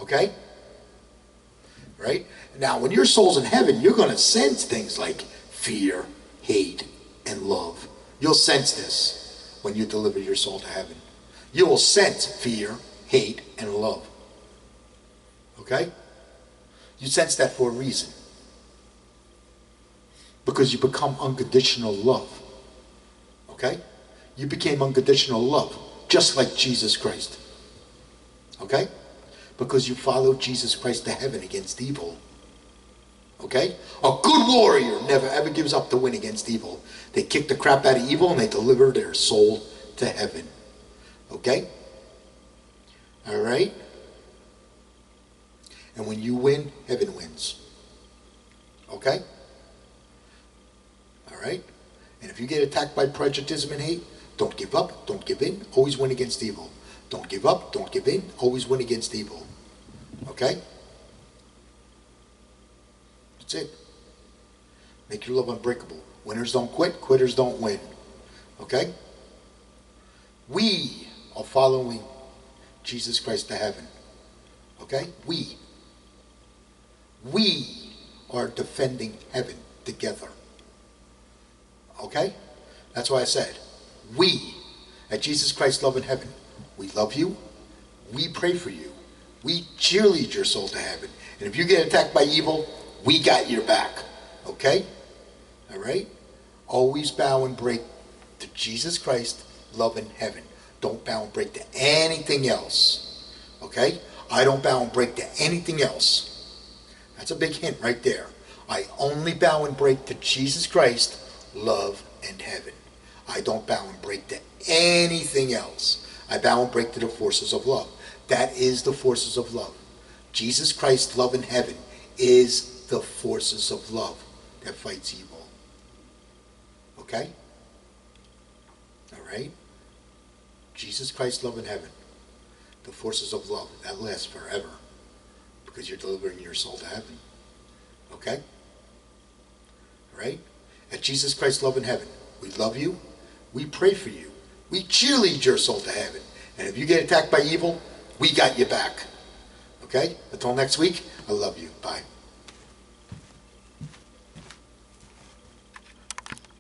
A: Okay? Right? Now, when your soul's in heaven, you're going to sense things like fear, hate, and love. You'll sense this when you deliver your soul to heaven. You will sense fear, hate, and love. Okay? You sense that for a reason. Because you become unconditional love. Okay? You became unconditional love, just like Jesus Christ. Okay? Because you followed Jesus Christ to heaven against evil. Okay? A good warrior never ever gives up to win against evil. They kick the crap out of evil and they deliver their soul to heaven. Okay? Alright? And when you win, heaven wins. Okay? Alright? And if you get attacked by prejudice and hate, don't give up, don't give in, always win against evil. Don't give up, don't give in, always win against evil. Okay? That's it. Make your love unbreakable. Winners don't quit, quitters don't win. Okay? We are following Jesus Christ to heaven. Okay? We are defending heaven together. Okay? That's why I said, we, at Jesus Christ Love in Heaven, we love you, we pray for you, we cheerlead your soul to heaven, and if you get attacked by evil, we got your back. Okay? All right? Always bow and break to Jesus Christ Love in Heaven. Don't bow and break to anything else. Okay? I don't bow and break to anything else. That's a big hint right there. I only bow and break to Jesus Christ, love, and heaven. I don't bow and break to anything else. I bow and break to the forces of love. That is the forces of love. Jesus Christ, love, and heaven is the forces of love that fights evil. Okay? All right? Jesus Christ, love, and heaven. The forces of love. That lasts forever. Because you're delivering your soul to heaven. Okay? Right? At Jesus Christ Love in Heaven, we love you, we pray for you, we cheerlead your soul to heaven. And if you get attacked by evil, we got you back. Okay? Until next week, I love you. Bye.